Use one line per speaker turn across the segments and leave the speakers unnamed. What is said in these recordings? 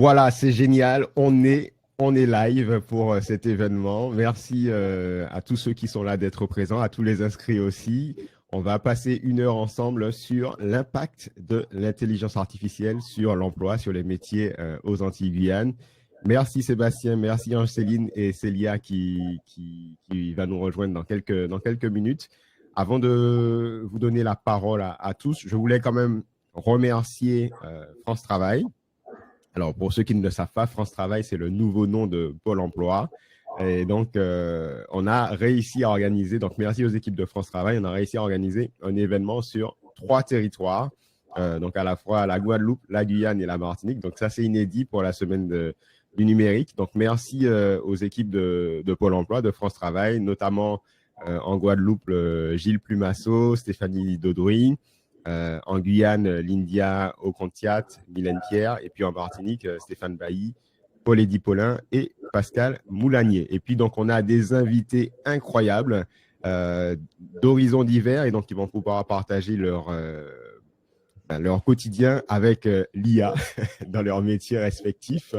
Voilà, c'est génial. On est live pour cet événement. Merci à tous ceux qui sont là d'être présents, à tous les inscrits aussi. On va passer une heure ensemble sur l'impact de l'intelligence artificielle sur l'emploi, sur les métiers aux Antilles-Guyane. Merci Sébastien, merci Ange-Céline et Célia qui va nous rejoindre dans quelques minutes. Avant de vous donner la parole à tous, je voulais quand même remercier France Travail. Alors, pour ceux qui ne le savent pas, France Travail, c'est le nouveau nom de Pôle emploi. Et donc, on a réussi à organiser, donc merci aux équipes de France Travail, on a réussi à organiser un événement sur 3 territoires, donc à la fois la Guadeloupe, la Guyane et la Martinique. Donc, ça, c'est inédit pour la semaine du numérique. Donc, merci aux équipes de Pôle emploi, de France Travail, notamment en Guadeloupe, Gilles Plumasso, Stéphanie Dodouin. En Guyane, Lindia Ocontiat, Mylène Pierre, et puis en Martinique, Stéphane Bailly, Paul-Éddy Paulin et Pascal Moulanier. Et puis donc on a des invités incroyables d'horizons divers et donc ils vont pouvoir partager leur quotidien avec l'IA dans leurs métiers respectifs.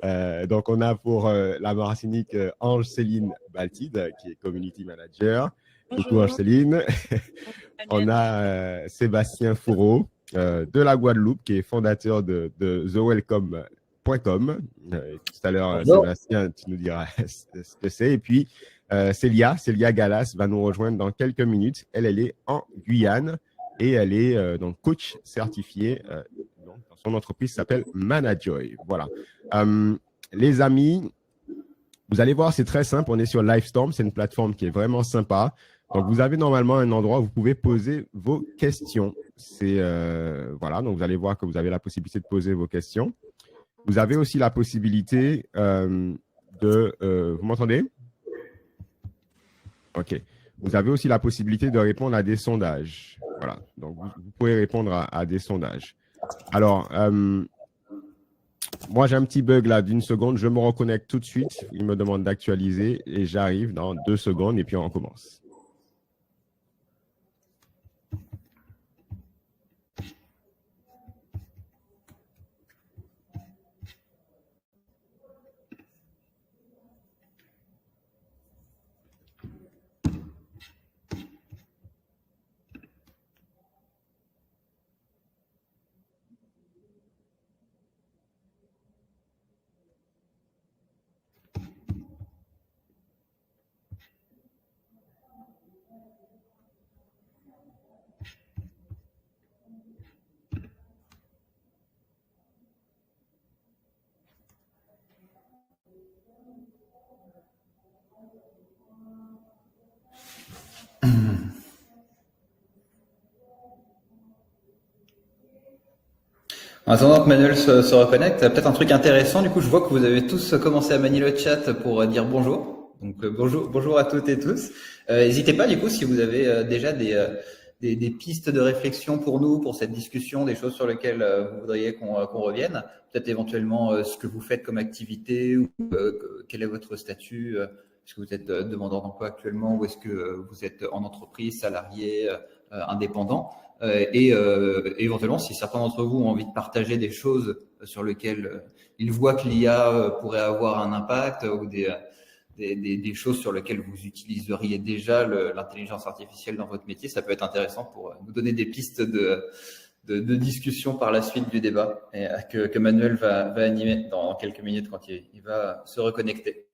Donc on a pour la Martinique Ange-Céline Baltide qui est Community Manager. Coucou Ange-Céline. On a Sébastien Fourreau de la Guadeloupe, qui est fondateur de TheWelcome.com. Tout à l'heure, Sébastien, tu nous diras ce que c'est. Et puis, Célia Galas va nous rejoindre dans quelques minutes. Elle est en Guyane et elle est donc coach certifiée. Donc, son entreprise s'appelle Manajoy. Voilà. Les amis, vous allez voir, c'est très simple. On est sur Livestorm. C'est une plateforme qui est vraiment sympa. Donc, vous avez normalement un endroit où vous pouvez poser vos questions. Voilà, donc vous allez voir que vous avez la possibilité de poser vos questions. Vous avez aussi la possibilité vous m'entendez? OK. Vous avez aussi la possibilité de répondre à des sondages. Voilà, donc vous pouvez répondre à des sondages. Alors, moi, j'ai un petit bug là d'une seconde. Je me reconnecte tout de suite. Il me demande d'actualiser et j'arrive dans 2 secondes et puis on recommence.
En attendant que Manuel se reconnecte, peut-être un truc intéressant. Du coup, je vois que vous avez tous commencé à manier le chat pour dire bonjour. Donc bonjour à toutes et tous. N'hésitez pas, du coup, si vous avez déjà des pistes de réflexion pour nous, pour cette discussion, des choses sur lesquelles vous voudriez qu'on revienne. Peut-être éventuellement ce que vous faites comme activité ou quel est votre statut. Est-ce que vous êtes demandeur d'emploi actuellement ou est-ce que vous êtes en entreprise, salarié, indépendant? Et éventuellement, si certains d'entre vous ont envie de partager des choses sur lesquelles ils voient que l'IA pourrait avoir un impact ou des choses sur lesquelles vous utiliseriez déjà l'intelligence artificielle dans votre métier, ça peut être intéressant pour nous donner des pistes de discussion par la suite du débat et que Manuel va animer dans quelques minutes quand il va se reconnecter.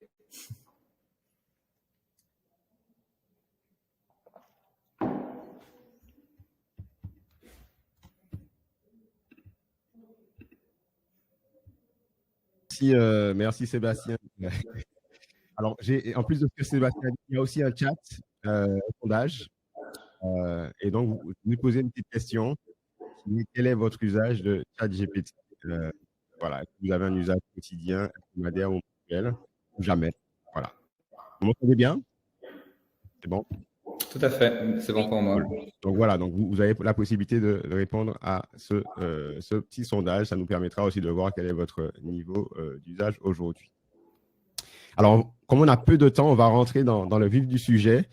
Merci Sébastien. Alors, en plus de ce que Sébastien a dit, il y a aussi un chat, un sondage. Et donc, vous nous posez une petite question. Quel est votre usage de ChatGPT? Voilà, vous avez un usage quotidien, hebdomadaire ou mensuel, ou jamais. Voilà. Vous m'entendez bien? C'est bon?
Tout à fait, c'est bon pour moi.
Donc voilà, donc vous avez la possibilité de répondre à ce petit sondage. Ça nous permettra aussi de voir quel est votre niveau d'usage aujourd'hui. Alors, comme on a peu de temps, on va rentrer dans le vif du sujet.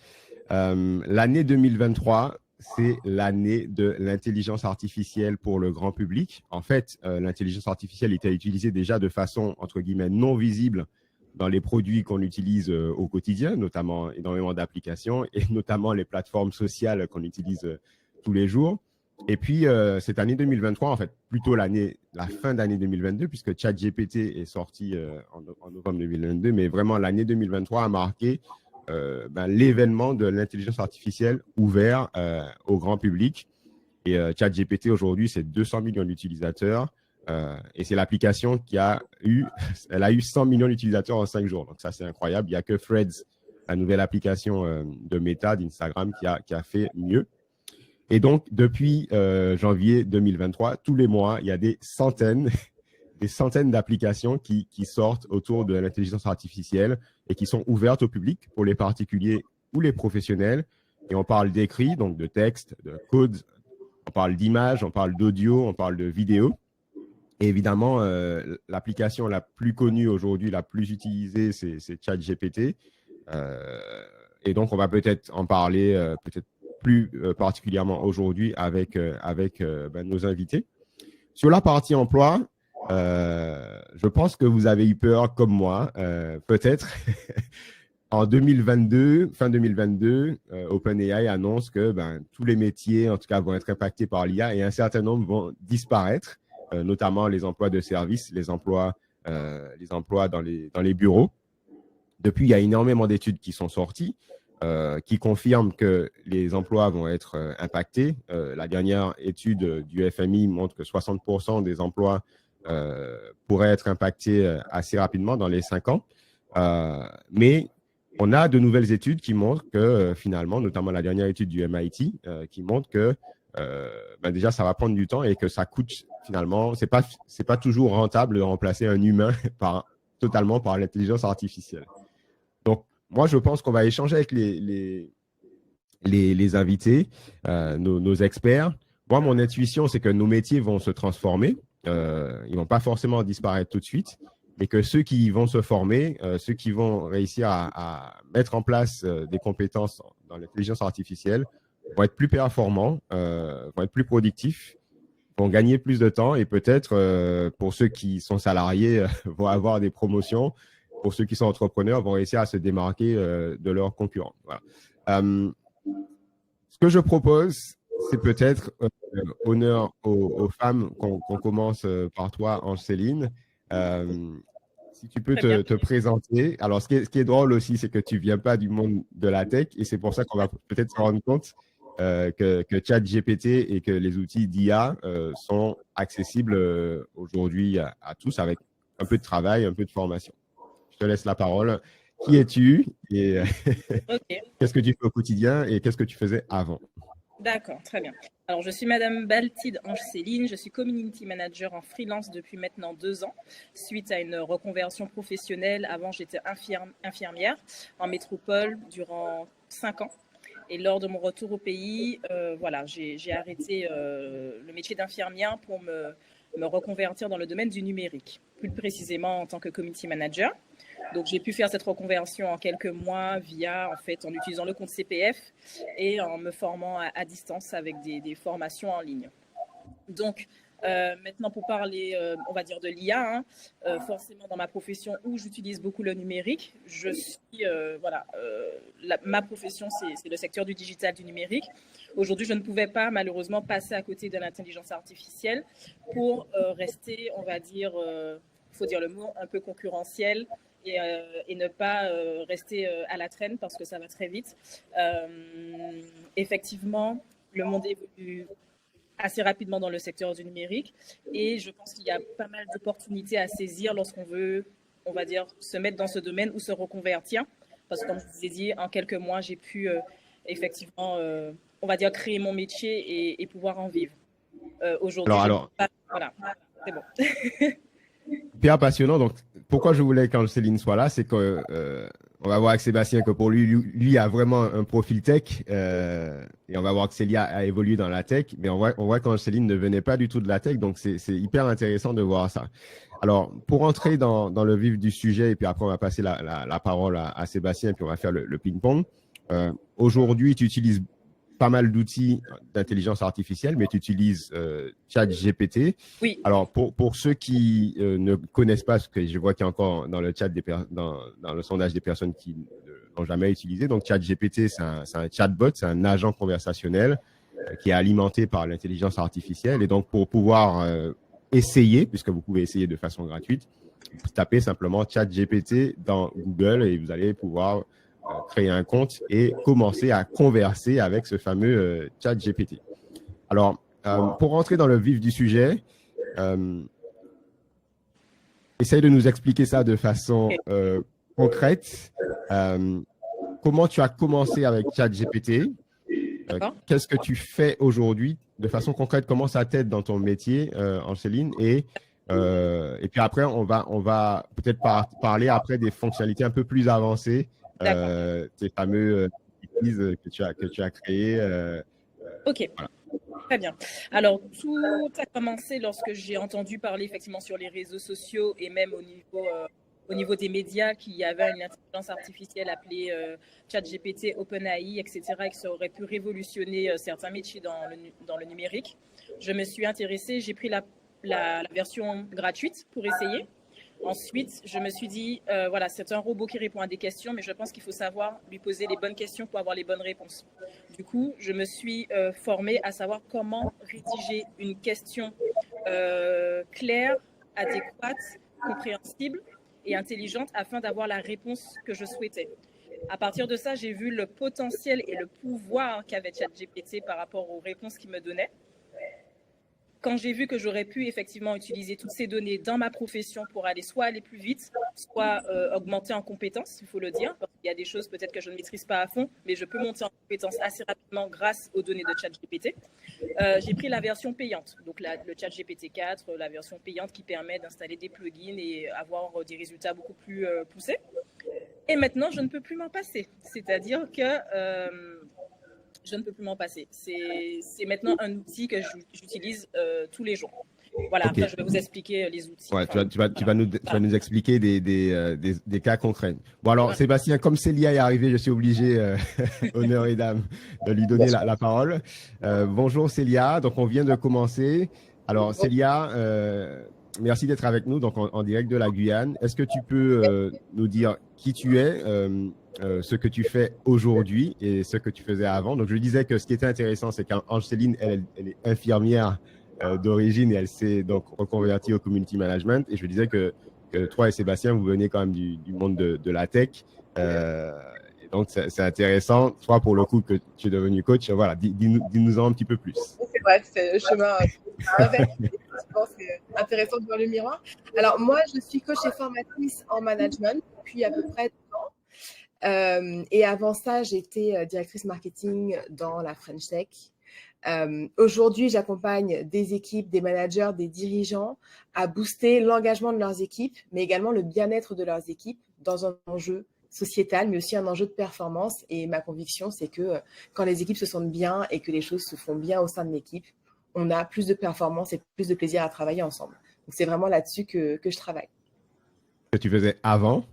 L'année 2023 c'est l'année de l'intelligence artificielle pour le grand public. En fait, l'intelligence artificielle était utilisée déjà de façon, entre guillemets, non visible dans les produits qu'on utilise au quotidien, notamment énormément d'applications et notamment les plateformes sociales qu'on utilise tous les jours. Et puis, cette année 2023, en fait, plutôt la fin d'année 2022, puisque ChatGPT est sorti en novembre 2022, mais vraiment l'année 2023 a marqué l'événement de l'intelligence artificielle ouvert au grand public. Et ChatGPT, aujourd'hui, c'est 200 millions d'utilisateurs. Et c'est l'application elle a eu 100 millions d'utilisateurs en 5 jours. Donc ça, c'est incroyable. Il n'y a que Threads, la nouvelle application de Meta, d'Instagram, qui a fait mieux. Et donc, depuis janvier 2023, tous les mois, il y a des centaines d'applications qui sortent autour de l'intelligence artificielle et qui sont ouvertes au public pour les particuliers ou les professionnels. Et on parle d'écrit, donc de texte, de code, on parle d'images, on parle d'audio, on parle de vidéo. Et évidemment, l'application la plus connue aujourd'hui, la plus utilisée, c'est ChatGPT. Et donc, on va peut-être en parler peut-être plus particulièrement aujourd'hui avec nos invités. Sur la partie emploi, je pense que vous avez eu peur comme moi, peut-être. En 2022, fin 2022, OpenAI annonce que tous les métiers, en tout cas, vont être impactés par l'IA et un certain nombre vont disparaître, notamment les emplois de service, les emplois dans les bureaux. Depuis, il y a énormément d'études qui sont sorties qui confirment que les emplois vont être impactés. La dernière étude du FMI montre que 60% des emplois pourraient être impactés assez rapidement dans les 5 ans. Mais on a de nouvelles études qui montrent que finalement, notamment la dernière étude du MIT, qui montre que déjà, ça va prendre du temps et que ça coûte finalement, c'est pas toujours rentable de remplacer un humain totalement par l'intelligence artificielle. Donc, moi, je pense qu'on va échanger avec les invités, nos experts. Moi, mon intuition, c'est que nos métiers vont se transformer. Ils ne vont pas forcément disparaître tout de suite, mais que ceux qui vont se former, ceux qui vont réussir à mettre en place des compétences dans l'intelligence artificielle vont être plus performants, vont être plus productifs, vont gagner plus de temps et peut-être, pour ceux qui sont salariés, vont avoir des promotions. Pour ceux qui sont entrepreneurs, vont réussir à se démarquer de leurs concurrents. Voilà. Ce que je propose, c'est peut-être honneur aux femmes qu'on commence par toi, Ange-Céline. Si tu peux te présenter. Alors, ce qui est drôle aussi, c'est que tu ne viens pas du monde de la tech et c'est pour ça qu'on va peut-être se rendre compte que ChatGPT et que les outils d'IA sont accessibles aujourd'hui à tous avec un peu de travail, un peu de formation. Je te laisse la parole. Qui es-tu et qu'est-ce que tu fais au quotidien et qu'est-ce que tu faisais avant?
D'accord, très bien. Alors, je suis Madame Baltide Ange-Céline. Je suis Community Manager en freelance depuis maintenant 2 ans, suite à une reconversion professionnelle. Avant, j'étais infirmière en métropole durant 5 ans. Et lors de mon retour au pays, j'ai arrêté le métier d'infirmière pour me reconvertir dans le domaine du numérique, plus précisément en tant que Community Manager. Donc, j'ai pu faire cette reconversion en quelques mois en utilisant le compte CPF et en me formant à distance avec des formations en ligne. Donc, maintenant, pour parler, on va dire de l'IA, forcément dans ma profession où j'utilise beaucoup le numérique, ma profession, c'est le secteur du digital, du numérique. Aujourd'hui, je ne pouvais pas malheureusement passer à côté de l'intelligence artificielle pour rester, on va dire, il faut dire le mot, un peu concurrentiel et ne pas rester à la traîne parce que ça va très vite. Effectivement, le monde évolue assez rapidement dans le secteur du numérique et je pense qu'il y a pas mal d'opportunités à saisir lorsqu'on veut, on va dire, se mettre dans ce domaine ou se reconvertir. Parce que comme je vous ai dit, en quelques mois, j'ai pu effectivement, on va dire, créer mon métier et pouvoir en vivre. Aujourd'hui, voilà, c'est bon.
Hyper passionnant. Donc, pourquoi je voulais qu'Ange-Céline soit là, c'est que on va voir avec Sébastien que pour lui a vraiment un profil tech et on va voir que Célia a évolué dans la tech, mais on voit qu'Ange-Céline ne venait pas du tout de la tech, donc c'est hyper intéressant de voir ça. Alors, pour entrer dans le vif du sujet, et puis après on va passer la parole à Sébastien, et puis on va faire le ping-pong. Aujourd'hui, tu utilises pas mal d'outils d'intelligence artificielle, mais tu utilises ChatGPT.
Oui.
Alors, pour ceux qui ne connaissent pas, parce que je vois qu'il y a encore dans le chat dans le sondage des personnes qui ne l'ont jamais utilisé. Donc, ChatGPT, c'est un chatbot, c'est un agent conversationnel qui est alimenté par l'intelligence artificielle. Et donc, pour pouvoir essayer, puisque vous pouvez essayer de façon gratuite, vous tapez simplement ChatGPT dans Google et vous allez pouvoir créer un compte et commencer à converser avec ce fameux ChatGPT. Alors, pour rentrer dans le vif du sujet, essaye de nous expliquer ça de façon concrète. Comment tu as commencé avec ChatGPT? Qu'est-ce que tu fais aujourd'hui de façon concrète? Comment ça t'aide dans ton métier, Angeline? Et puis après, on va peut-être parler après des fonctionnalités un peu plus avancées, ces fameux outils que tu as créés.
Ok.
Voilà.
Très bien. Alors, tout a commencé lorsque j'ai entendu parler effectivement sur les réseaux sociaux et même au niveau des médias qu'il y avait une intelligence artificielle appelée ChatGPT, OpenAI, etc., et que ça aurait pu révolutionner certains métiers dans le numérique. Je me suis intéressée, j'ai pris la version gratuite pour essayer. Ensuite, je me suis dit, voilà, c'est un robot qui répond à des questions, mais je pense qu'il faut savoir lui poser les bonnes questions pour avoir les bonnes réponses. Du coup, je me suis formée à savoir comment rédiger une question claire, adéquate, compréhensible et intelligente afin d'avoir la réponse que je souhaitais. À partir de ça, j'ai vu le potentiel et le pouvoir qu'avait ChatGPT par rapport aux réponses qu'il me donnait. Quand j'ai vu que j'aurais pu effectivement utiliser toutes ces données dans ma profession pour aller plus vite, soit augmenter en compétences, il faut le dire, parce qu'il y a des choses peut-être que je ne maîtrise pas à fond, mais je peux monter en compétences assez rapidement grâce aux données de ChatGPT. J'ai pris la version payante, donc le ChatGPT 4, la version payante qui permet d'installer des plugins et avoir des résultats beaucoup plus poussés. Et maintenant, je ne peux plus m'en passer. C'est-à-dire que je ne peux plus m'en passer. C'est maintenant un outil que j'utilise tous les jours. Voilà,
Okay.
après, je vais vous expliquer les outils.
Ouais, tu vas nous expliquer des cas concrets. Bon, alors, Sébastien, comme Célia est arrivée, je suis obligé, honneur et dame, de lui donner la parole. Bonjour Célia, donc on vient de commencer. Alors, Célia, merci d'être avec nous, donc en direct de la Guyane. Est-ce que tu peux nous dire qui tu es, ce que tu fais aujourd'hui et ce que tu faisais avant? Donc, je disais que ce qui était intéressant, c'est qu'Angeline, elle est infirmière d'origine et elle s'est donc reconvertie au community management. Et je disais que toi et Sébastien, vous venez quand même du monde de la tech. Et donc, c'est intéressant, soit pour le coup que tu es devenu coach. Voilà, dis-nous-en un petit peu plus.
C'est vrai, c'est le chemin inversé. C'est intéressant de voir le miroir. Alors, moi, je suis coach et formatrice en management depuis à peu près 2 ans. Et avant ça, j'étais directrice marketing dans la French Tech. Aujourd'hui, j'accompagne des équipes, des managers, des dirigeants à booster l'engagement de leurs équipes, mais également le bien-être de leurs équipes dans un enjeu sociétal, mais aussi un enjeu de performance. Et ma conviction, c'est que quand les équipes se sentent bien et que les choses se font bien au sein de l'équipe, on a plus de performance et plus de plaisir à travailler ensemble. Donc, c'est vraiment là-dessus que je travaille.
Que tu faisais avant?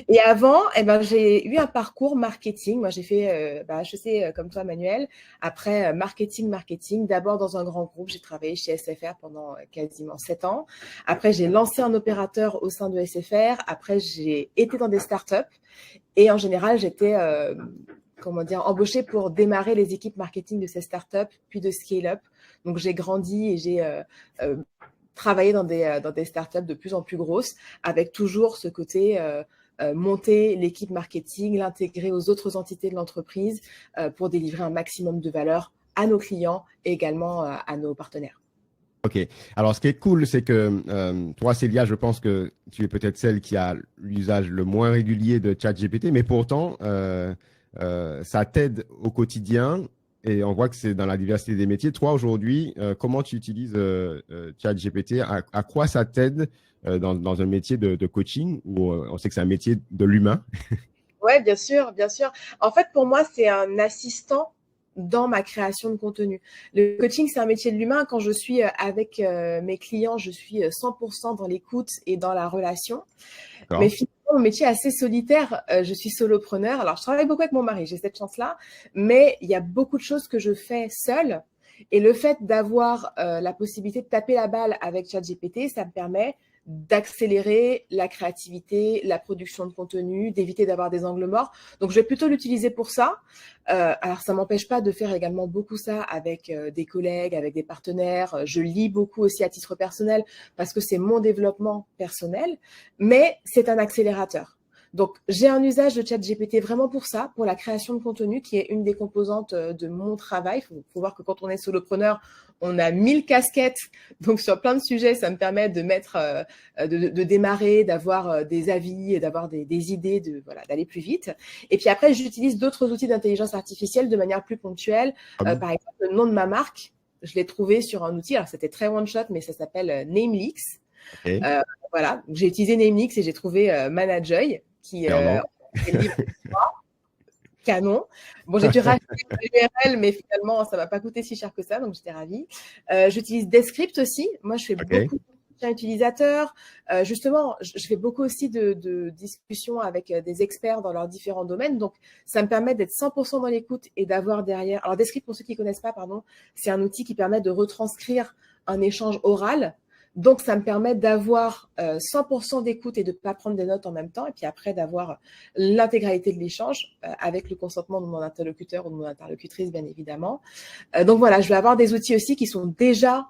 Et avant, j'ai eu un parcours marketing. Moi, j'ai fait HEC comme toi, Manuel. Après, marketing. D'abord, dans un grand groupe, j'ai travaillé chez SFR pendant quasiment 7 ans. Après, j'ai lancé un opérateur au sein de SFR. Après, j'ai été dans des startups. Et en général, j'étais embauchée pour démarrer les équipes marketing de ces startups, puis de scale-up. Donc, j'ai grandi et j'ai travaillé dans des startups de plus en plus grosses, avec toujours ce côté monter l'équipe marketing, l'intégrer aux autres entités de l'entreprise pour délivrer un maximum de valeur à nos clients et également à nos partenaires.
OK. Alors, ce qui est cool, c'est que toi, Célia, je pense que tu es peut-être celle qui a l'usage le moins régulier de ChatGPT, mais pourtant, ça t'aide au quotidien et on voit que c'est dans la diversité des métiers. Toi, aujourd'hui, comment tu utilises ChatGPT? À quoi ça t'aide dans un métier de coaching où on sait que c'est un métier de l'humain?
Oui, bien sûr, bien sûr. En fait, pour moi, c'est un assistant dans ma création de contenu. Le coaching, c'est un métier de l'humain. Quand je suis avec mes clients, je suis 100% dans l'écoute et dans la relation. Mais finalement, mon métier assez solitaire. Je suis solopreneur. Alors, je travaille beaucoup avec mon mari, j'ai cette chance-là. Mais il y a beaucoup de choses que je fais seule. Et le fait d'avoir la possibilité de taper la balle avec ChatGPT, ça me permet d'accélérer la créativité, la production de contenu, d'éviter d'avoir des angles morts. Donc, je vais plutôt l'utiliser pour ça. Alors, ça m'empêche pas de faire également beaucoup ça avec des collègues, avec des partenaires. Je lis beaucoup aussi à titre personnel parce que c'est mon développement personnel, mais c'est un accélérateur. Donc, j'ai un usage de ChatGPT vraiment pour ça, pour la création de contenu, qui est une des composantes de mon travail. Il faut voir que quand on est solopreneur, on a 1000 casquettes. Donc, sur plein de sujets, ça me permet de mettre, de démarrer, d'avoir des avis et d'avoir des idées, d'aller plus vite. Et puis après, j'utilise d'autres outils d'intelligence artificielle de manière plus ponctuelle. Par exemple, le nom de ma marque, je l'ai trouvé sur un outil. Alors, c'était très one shot, mais ça s'appelle Namelix. Okay. Voilà, j'ai utilisé Namelix et j'ai trouvé Manajoy qui canon. Bon, j'ai dû racheter l'URL, mais finalement, ça ne m'a pas coûté si cher que ça, donc j'étais ravie. J'utilise Descript aussi. Moi, je fais beaucoup de soutien utilisateur. Justement, je fais beaucoup aussi de discussions avec des experts dans leurs différents domaines. Donc, ça me permet d'être 100% dans l'écoute et d'avoir derrière… Alors, Descript, pour ceux qui ne connaissent pas, c'est un outil qui permet de retranscrire un échange oral. Donc, ça me permet d'avoir 100% d'écoute et de ne pas prendre des notes en même temps. Et puis après, d'avoir l'intégralité de l'échange avec le consentement de mon interlocuteur ou de mon interlocutrice, bien évidemment. Donc, voilà, je vais avoir des outils aussi qui sont déjà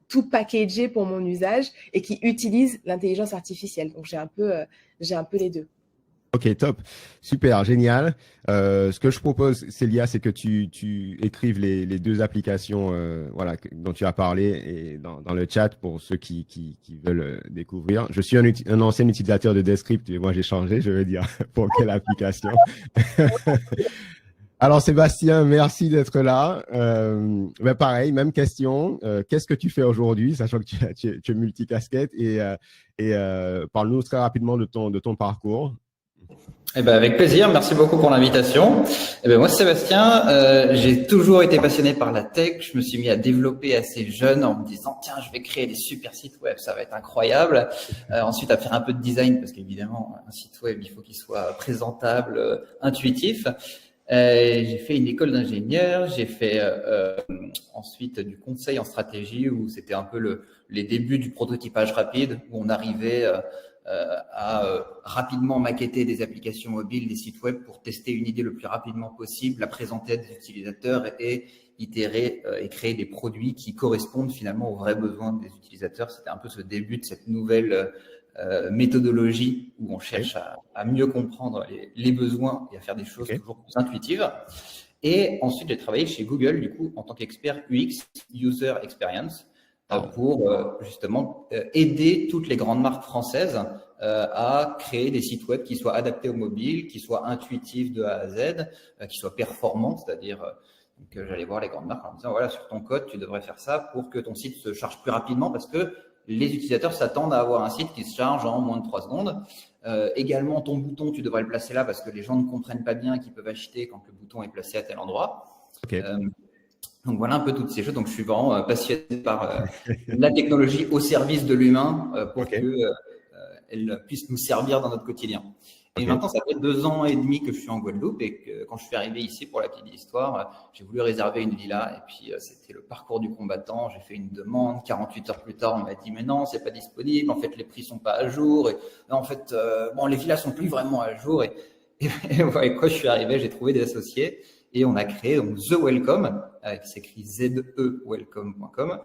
tout packagés pour mon usage et qui utilisent l'intelligence artificielle. Donc, j'ai un peu les deux.
Ok, top. Super, génial. Ce que je propose, Célia, c'est que tu écrives les deux applications dont tu as parlé et dans le chat pour ceux qui veulent découvrir. Je suis un ancien utilisateur de Descript et moi, j'ai changé, je veux dire, pour quelle application. Alors, Sébastien, merci d'être là. Pareil, même question. Qu'est-ce que tu fais aujourd'hui, sachant que tu es multicasquette et parle-nous très rapidement de ton parcours.
Avec plaisir, merci beaucoup pour l'invitation. Moi, Sébastien, j'ai toujours été passionné par la tech. Je me suis mis à développer assez jeune en me disant tiens, je vais créer des super sites web, ça va être incroyable. Ensuite, à faire un peu de design parce qu'évidemment, un site web, il faut qu'il soit présentable, intuitif. J'ai fait une école d'ingénieur, j'ai fait ensuite du conseil en stratégie où c'était un peu les débuts du prototypage rapide où on arrivait à rapidement maqueter des applications mobiles, des sites web pour tester une idée le plus rapidement possible, la présenter à des utilisateurs et itérer et créer des produits qui correspondent finalement aux vrais besoins des utilisateurs. C'était un peu ce début de cette nouvelle méthodologie où on cherche à mieux comprendre les besoins et à faire des choses toujours plus intuitives. Et ensuite, j'ai travaillé chez Google, du coup, en tant qu'expert UX, User Experience, pour justement aider toutes les grandes marques françaises à créer des sites web qui soient adaptés au mobile, qui soient intuitifs de A à Z, qui soient performants, c'est-à-dire que j'allais voir les grandes marques en disant voilà, sur ton code, tu devrais faire ça pour que ton site se charge plus rapidement parce que les utilisateurs s'attendent à avoir un site qui se charge en moins de 3 secondes. Également, ton bouton, tu devrais le placer là parce que les gens ne comprennent pas bien qu'ils peuvent acheter quand le bouton est placé à tel endroit. Donc voilà un peu toutes ces choses. Donc je suis vraiment passionné par la technologie au service de l'humain pour qu'elle puisse nous servir dans notre quotidien. Et maintenant, ça fait 2 ans et demi que je suis en Guadeloupe et que quand je suis arrivé ici pour la petite histoire, j'ai voulu réserver une villa et puis c'était le parcours du combattant. J'ai fait une demande. 48 heures plus tard, on m'a dit mais non, c'est pas disponible. En fait, les prix sont pas à jour. Et en fait, les villas sont plus vraiment à jour. Et quand je suis arrivé, j'ai trouvé des associés. Et on a créé donc The Welcome, qui s'écrit ZEWelcome.com,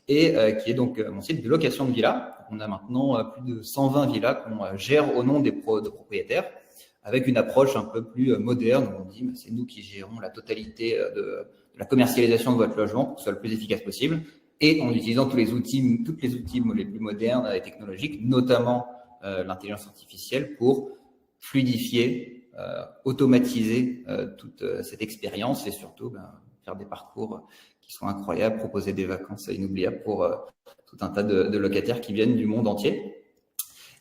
et qui est donc mon site de location de villas. On a maintenant plus de 120 villas qu'on gère au nom des propriétaires, avec une approche un peu plus moderne. Où on dit c'est nous qui gérons la totalité de la commercialisation de votre logement pour que ce soit le plus efficace possible, et en utilisant tous les outils les plus modernes et technologiques, notamment l'intelligence artificielle, pour fluidifier, automatiser toute cette expérience et surtout faire des parcours qui sont incroyables, proposer des vacances inoubliables pour tout un tas de locataires qui viennent du monde entier.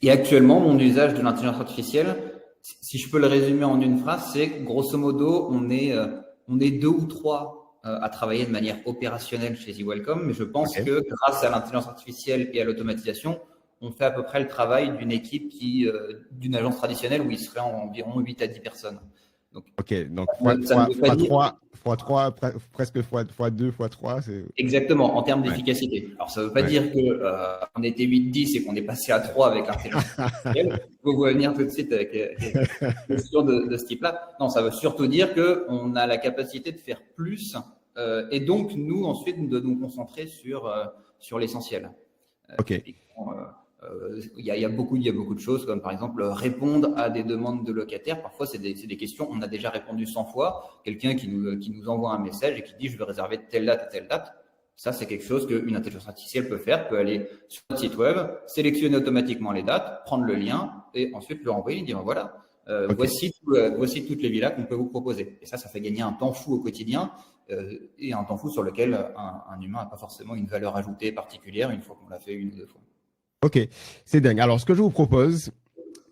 Et actuellement, mon usage de l'intelligence artificielle, si je peux le résumer en une phrase, c'est grosso modo, on est 2 ou 3 à travailler de manière opérationnelle chez The Welcome, mais je pense que grâce à l'intelligence artificielle et à l'automatisation, on fait à peu près le travail d'une équipe d'une agence traditionnelle où il serait environ 8 à 10 personnes. Donc,
OK, donc
ça ne veut pas dire…
fois 3, presque fois 2, fois 3, c'est…
Exactement, en termes d'efficacité. Alors, ça ne veut pas dire que on était 8-10 et qu'on est passé à 3 avec l'intelligence artificielle. Vous pouvez venir tout de suite avec des questions de ce type-là. Non, ça veut surtout dire qu'on a la capacité de faire plus et donc, nous, ensuite, de nous concentrer sur l'essentiel.
OK.
Il y a beaucoup de choses, comme par exemple répondre à des demandes de locataires. Parfois, c'est des questions, on a déjà répondu 100 fois. Quelqu'un qui nous envoie un message et qui dit « je veux réserver telle date et telle date ». Ça, c'est quelque chose qu'une intelligence artificielle peut faire, peut aller sur notre site web, sélectionner automatiquement les dates, prendre le lien et ensuite le renvoyer et dire « voilà, voici toutes les villas qu'on peut vous proposer ». Et ça fait gagner un temps fou au quotidien et un temps fou sur lequel un humain n'a pas forcément une valeur ajoutée particulière une fois qu'on l'a fait une ou deux fois.
OK, c'est dingue. Alors, ce que je vous propose,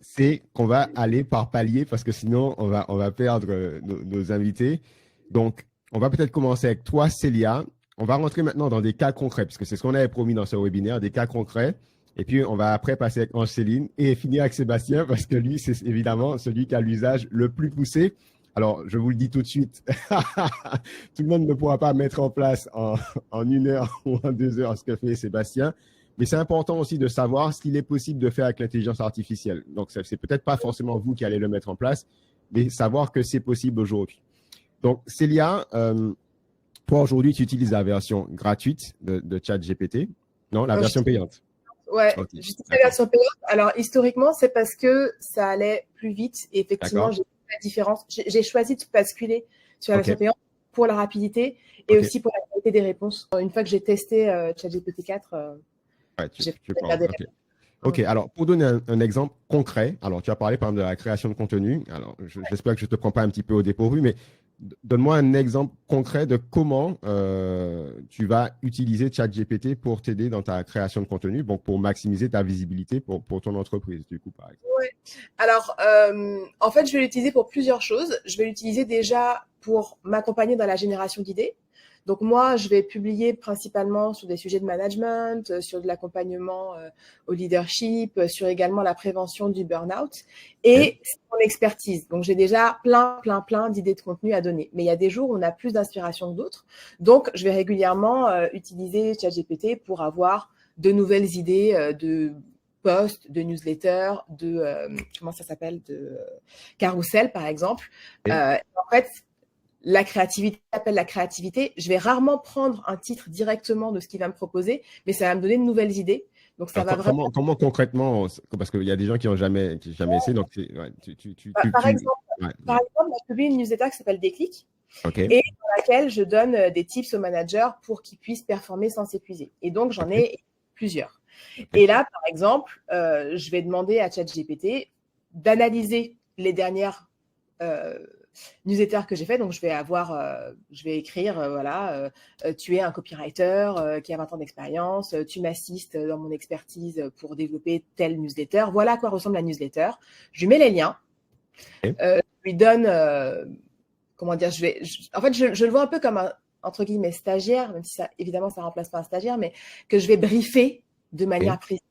c'est qu'on va aller par palier parce que sinon, on va perdre nos invités. Donc, on va peut-être commencer avec toi, Célia. On va rentrer maintenant dans des cas concrets parce que c'est ce qu'on avait promis dans ce webinaire, des cas concrets. Et puis, on va après passer avec Ange-Céline et finir avec Sébastien parce que lui, c'est évidemment celui qui a l'usage le plus poussé. Alors, je vous le dis tout de suite, tout le monde ne pourra pas mettre en place en 1 heure ou en 2 heures ce que fait Sébastien. Mais c'est important aussi de savoir ce qu'il est possible de faire avec l'intelligence artificielle. Donc, c'est peut-être pas forcément vous qui allez le mettre en place, mais savoir que c'est possible aujourd'hui. Donc, Célia, toi, aujourd'hui, tu utilises la version gratuite de ChatGPT, non, la version payante.
Ouais, okay. J'utilise la version payante. Alors, historiquement, c'est parce que ça allait plus vite. Et effectivement, j'ai vu la différence. J'ai choisi de basculer sur la version payante pour la rapidité et aussi pour la qualité des réponses. Une fois que j'ai testé ChatGPT 4,
OK, alors pour donner un exemple concret, alors tu as parlé par exemple de la création de contenu. Alors j'espère que je ne te prends pas un petit peu au dépourvu, mais donne-moi un exemple concret de comment tu vas utiliser ChatGPT pour t'aider dans ta création de contenu, donc pour maximiser ta visibilité pour ton entreprise, du coup, par exemple.
Oui, alors en fait, je vais l'utiliser pour plusieurs choses. Je vais l'utiliser déjà pour m'accompagner dans la génération d'idées. Donc moi, je vais publier principalement sur des sujets de management, sur de l'accompagnement au leadership, sur également la prévention du burn-out. Et c'est mon expertise. Donc j'ai déjà plein d'idées de contenu à donner. Mais il y a des jours où on a plus d'inspiration que d'autres. Donc je vais régulièrement utiliser ChatGPT pour avoir de nouvelles idées de posts, de newsletters, de comment ça s'appelle, de carousel par exemple. En fait, la créativité appelle la créativité. Je vais rarement prendre un titre directement de ce qu'il va me proposer, mais ça va me donner de nouvelles idées. Donc ça va vraiment…
Comment concrètement, parce qu'il y a des gens qui n'ont jamais essayé. Donc
par exemple, je publie une newsletter qui s'appelle Déclic, et dans laquelle je donne des tips aux managers pour qu'ils puissent performer sans s'épuiser. Et donc j'en ai plusieurs. Et là, par exemple, je vais demander à ChatGPT d'analyser les dernières newsletter que j'ai fait. Donc, je vais écrire, tu es un copywriter qui a 20 ans d'expérience, tu m'assistes dans mon expertise pour développer telle newsletter. Voilà à quoi ressemble la newsletter. Je lui mets les liens. Je lui donne, comment dire, en fait, je le vois un peu comme un, entre guillemets, stagiaire, même si ça, évidemment, ça remplace pas un stagiaire, mais que je vais briefer de manière précise.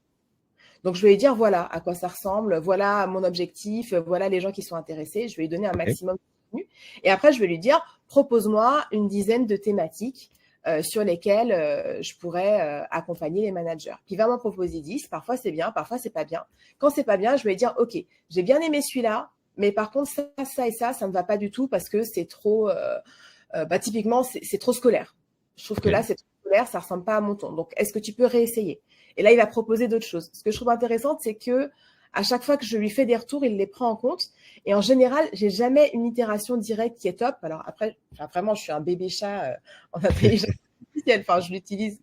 Donc, je vais lui dire, voilà à quoi ça ressemble, voilà mon objectif, voilà les gens qui sont intéressés. Je vais lui donner un maximum de contenu. Et après, je vais lui dire, propose-moi une dizaine de thématiques sur lesquelles je pourrais accompagner les managers. Puis, il va m'en proposer 10. Parfois, c'est bien, parfois, c'est pas bien. Quand c'est pas bien, je vais lui dire, OK, j'ai bien aimé celui-là, mais par contre, ça et ça ne va pas du tout parce que c'est trop, typiquement, c'est trop scolaire. Je trouve que là, c'est trop scolaire, ça ressemble pas à mon ton. Donc, est-ce que tu peux réessayer? Et là, il va proposer d'autres choses. Ce que je trouve intéressant, c'est que à chaque fois que je lui fais des retours, il les prend en compte. Et en général, j'ai jamais une itération directe qui est top. Alors après, vraiment, je suis un bébé chat en intelligence artificielle. Enfin, je l'utilise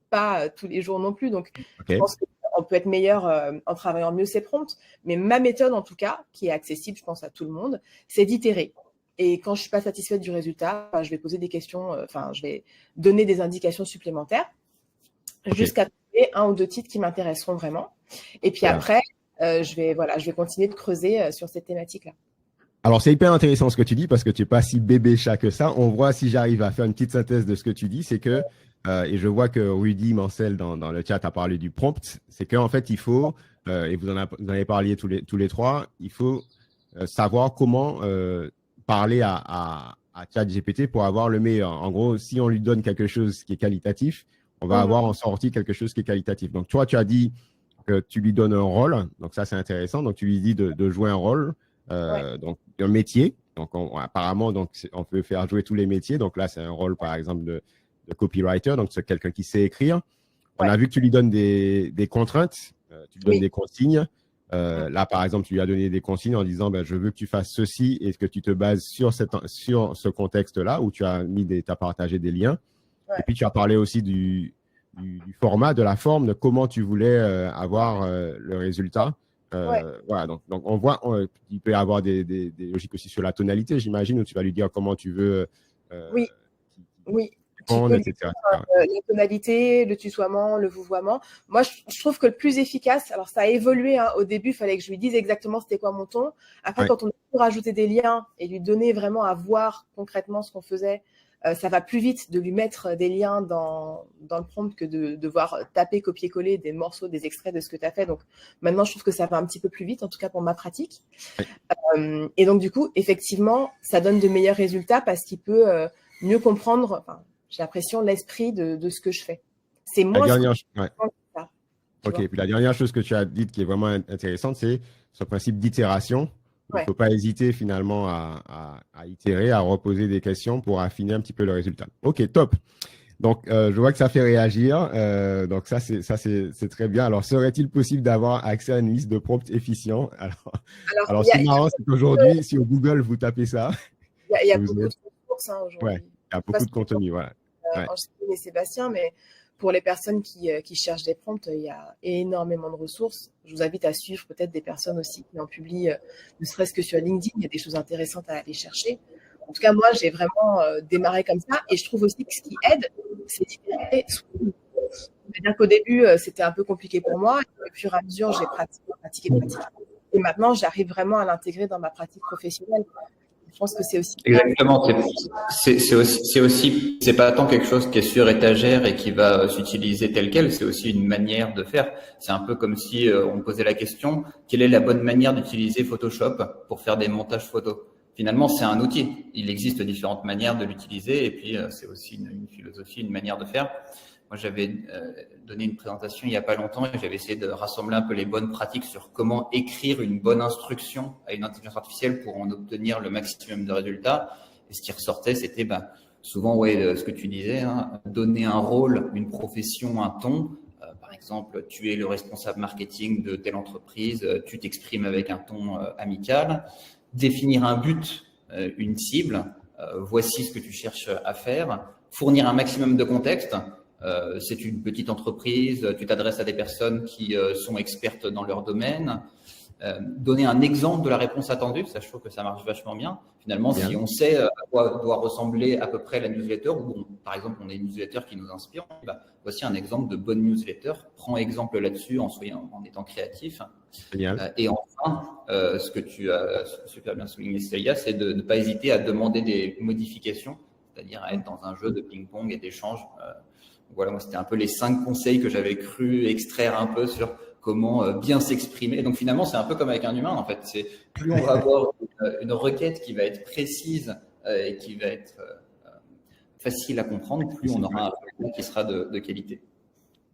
pas tous les jours non plus. Donc, je pense qu'on peut être meilleur en travaillant mieux ses prompts. Mais ma méthode, en tout cas, qui est accessible, je pense, à tout le monde, c'est d'itérer. Et quand je suis pas satisfaite du résultat, je vais poser des questions. Je vais donner des indications supplémentaires jusqu'à trouver 1 ou 2 titres qui m'intéresseront vraiment. Et puis après, je vais continuer de creuser sur cette thématique-là.
Alors, c'est hyper intéressant ce que tu dis parce que tu n'es pas si bébé chat que ça. On voit, si j'arrive à faire une petite synthèse de ce que tu dis, c'est que et je vois que Rudy Mancel dans le chat a parlé du prompt, c'est qu'en fait, il faut, et vous en avez parlé tous les trois, il faut savoir comment parler à ChatGPT pour avoir le meilleur. En gros, si on lui donne quelque chose qui est qualitatif, on va avoir en sortie quelque chose qui est qualitatif. Donc, toi, tu as dit que tu lui donnes un rôle, donc ça, c'est intéressant. Donc, tu lui dis de jouer un rôle, donc un métier. Donc, apparemment, donc, on peut faire jouer tous les métiers. Donc là, c'est un rôle, par exemple, de copywriter, donc c'est quelqu'un qui sait écrire. On a vu que tu lui donnes des contraintes, tu lui donnes des consignes. Là, par exemple, tu lui as donné des consignes en disant je veux que tu fasses ceci et que tu te bases sur ce contexte-là où tu as partagé des liens. Et puis, tu as parlé aussi du format, de la forme, de comment tu voulais avoir le résultat. Voilà, donc on voit qu'il peut y avoir des logiques aussi sur la tonalité, j'imagine, où tu vas lui dire comment tu veux.
Oui.
Répondre,
tu peux
etc.
La tonalité, le tutoiement, le vouvoiement. Moi, je trouve que le plus efficace, alors ça a évolué, hein. Au début, il fallait que je lui dise exactement c'était quoi mon ton. Après, quand on a pu rajouter des liens et lui donner vraiment à voir concrètement ce qu'on faisait, ça va plus vite de lui mettre des liens dans le prompt que de devoir taper, copier-coller des morceaux, des extraits de ce que tu as fait. Donc maintenant, je trouve que ça va un petit peu plus vite, en tout cas pour ma pratique. Et donc, du coup, effectivement, ça donne de meilleurs résultats parce qu'il peut mieux comprendre, j'ai l'impression, l'esprit de ce que je fais. C'est moins
OK. Puis la dernière chose que tu as dite qui est vraiment intéressante, c'est ce principe d'itération. Il ne faut pas hésiter finalement à itérer, à reposer des questions pour affiner un petit peu le résultat. OK, top. Donc, je vois que ça fait réagir. Donc, ça, c'est très bien. Alors, serait-il possible d'avoir accès à une liste de prompts efficients? Alors c'est marrant, c'est qu'aujourd'hui, si au Google, vous tapez ça…
Il y a beaucoup de ressources aujourd'hui.
Ouais, il y a beaucoup de contenu, voilà.
Angéline et Sébastien, mais pour les personnes qui cherchent des prompts, il y a énormément de ressources. Je vous invite à suivre peut-être des personnes aussi qui en publient, ne serait-ce que sur LinkedIn. Il y a des choses intéressantes à aller chercher. En tout cas, moi, j'ai vraiment démarré comme ça. Et je trouve aussi que ce qui aide, c'est d'itérer. C'est-à-dire qu'au début, c'était un peu compliqué pour moi. Et au fur et à mesure, j'ai pratiqué. Et maintenant, j'arrive vraiment à l'intégrer dans ma pratique professionnelle. Je pense que c'est aussi…
Exactement. C'est pas tant quelque chose qui est sur étagère et qui va s'utiliser tel quel, c'est aussi une manière de faire. C'est un peu comme si on posait la question, quelle est la bonne manière d'utiliser Photoshop pour faire des montages photos? Finalement, c'est un outil. Il existe différentes manières de l'utiliser et puis c'est aussi une philosophie, une manière de faire. Moi, j'avais donné une présentation il n'y a pas longtemps et j'avais essayé de rassembler un peu les bonnes pratiques sur comment écrire une bonne instruction à une intelligence artificielle pour en obtenir le maximum de résultats. Et ce qui ressortait, c'était souvent, ce que tu disais, hein, donner un rôle, une profession, un ton. Par exemple, tu es le responsable marketing de telle entreprise, tu t'exprimes avec un ton amical. Définir un but, une cible, voici ce que tu cherches à faire. Fournir un maximum de contexte. C'est une petite entreprise, tu t'adresses à des personnes qui sont expertes dans leur domaine. Donner un exemple de la réponse attendue, ça je trouve que ça marche vachement bien. Finalement, si on sait à quoi doit ressembler à peu près la newsletter, ou par exemple on a une newsletter qui nous inspire, voici un exemple de bonne newsletter. Prends exemple là-dessus en étant créatif. Et enfin, ce que tu as super bien souligné, Célia, c'est de ne pas hésiter à demander des modifications, c'est-à-dire à être dans un jeu de ping-pong et d'échange. Voilà, moi, c'était un peu les 5 conseils que j'avais cru extraire un peu sur comment bien s'exprimer. Donc, finalement, c'est un peu comme avec un humain, en fait. C'est plus on va avoir une requête qui va être précise et qui va être facile à comprendre, plus on aura un résultat qui sera de qualité.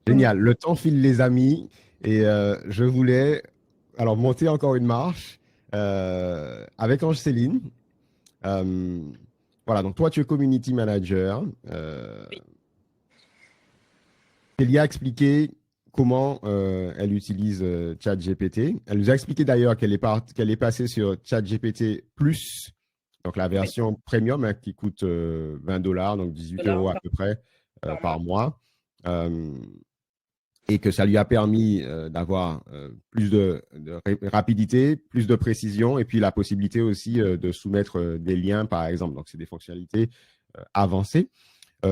Génial. Le temps file, les amis. Et je voulais alors monter encore une marche avec Ange-Céline. Voilà, donc toi, tu es community manager. Célia a expliqué comment elle utilise ChatGPT. Elle nous a expliqué d'ailleurs qu'elle est passée sur ChatGPT Plus, donc la version premium qui coûte $20, donc 18 € à peu près par mois. Et que ça lui a permis d'avoir plus de rapidité, plus de précision et puis la possibilité aussi de soumettre des liens, par exemple. Donc, c'est des fonctionnalités avancées.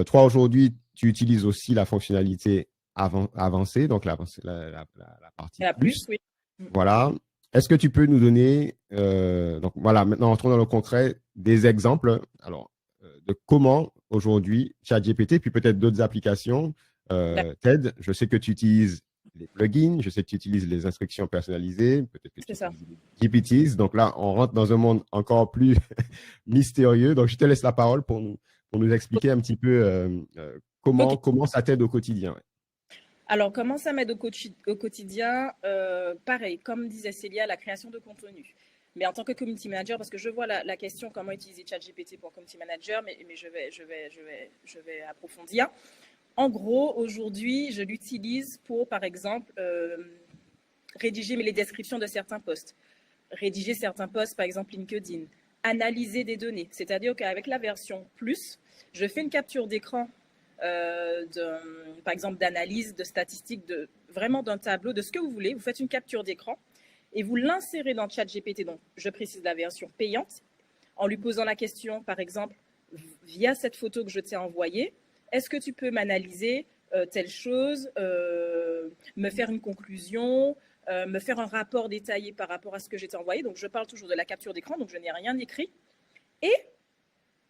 Toi, aujourd'hui, tu utilises aussi la fonctionnalité avancée, donc la partie plus.
Oui.
Voilà. Est-ce que tu peux nous donner, donc voilà, maintenant entrons dans le concret, des exemples alors, de comment aujourd'hui ChatGPT, puis peut-être d'autres applications. Ted, je sais que tu utilises les plugins, je sais que tu utilises les instructions personnalisées, peut-être que tu
C'est ça.
utilises les GPTs. Donc là, on rentre dans un monde encore plus mystérieux. Donc, je te laisse la parole pour nous expliquer un petit peu
Ok.
comment ça t'aide au quotidien.
Alors, comment ça m'aide au quotidien? Pareil, comme disait Célia, la création de contenu. Mais en tant que community manager, parce que je vois la question comment utiliser ChatGPT pour community manager, mais je vais approfondir. En gros, aujourd'hui, je l'utilise pour, par exemple, rédiger les descriptions de certains posts, rédiger certains posts, par exemple LinkedIn, analyser des données. C'est-à-dire qu'avec la version plus, je fais une capture d'écran, par exemple d'analyse, de statistiques, vraiment d'un tableau, de ce que vous voulez. Vous faites une capture d'écran et vous l'insérez dans ChatGPT. Donc, je précise la version payante, en lui posant la question, par exemple, via cette photo que je t'ai envoyée, est-ce que tu peux m'analyser telle chose, me faire une conclusion, me faire un rapport détaillé par rapport à ce que j'ai envoyé. Donc, je parle toujours de la capture d'écran, donc je n'ai rien écrit. Et,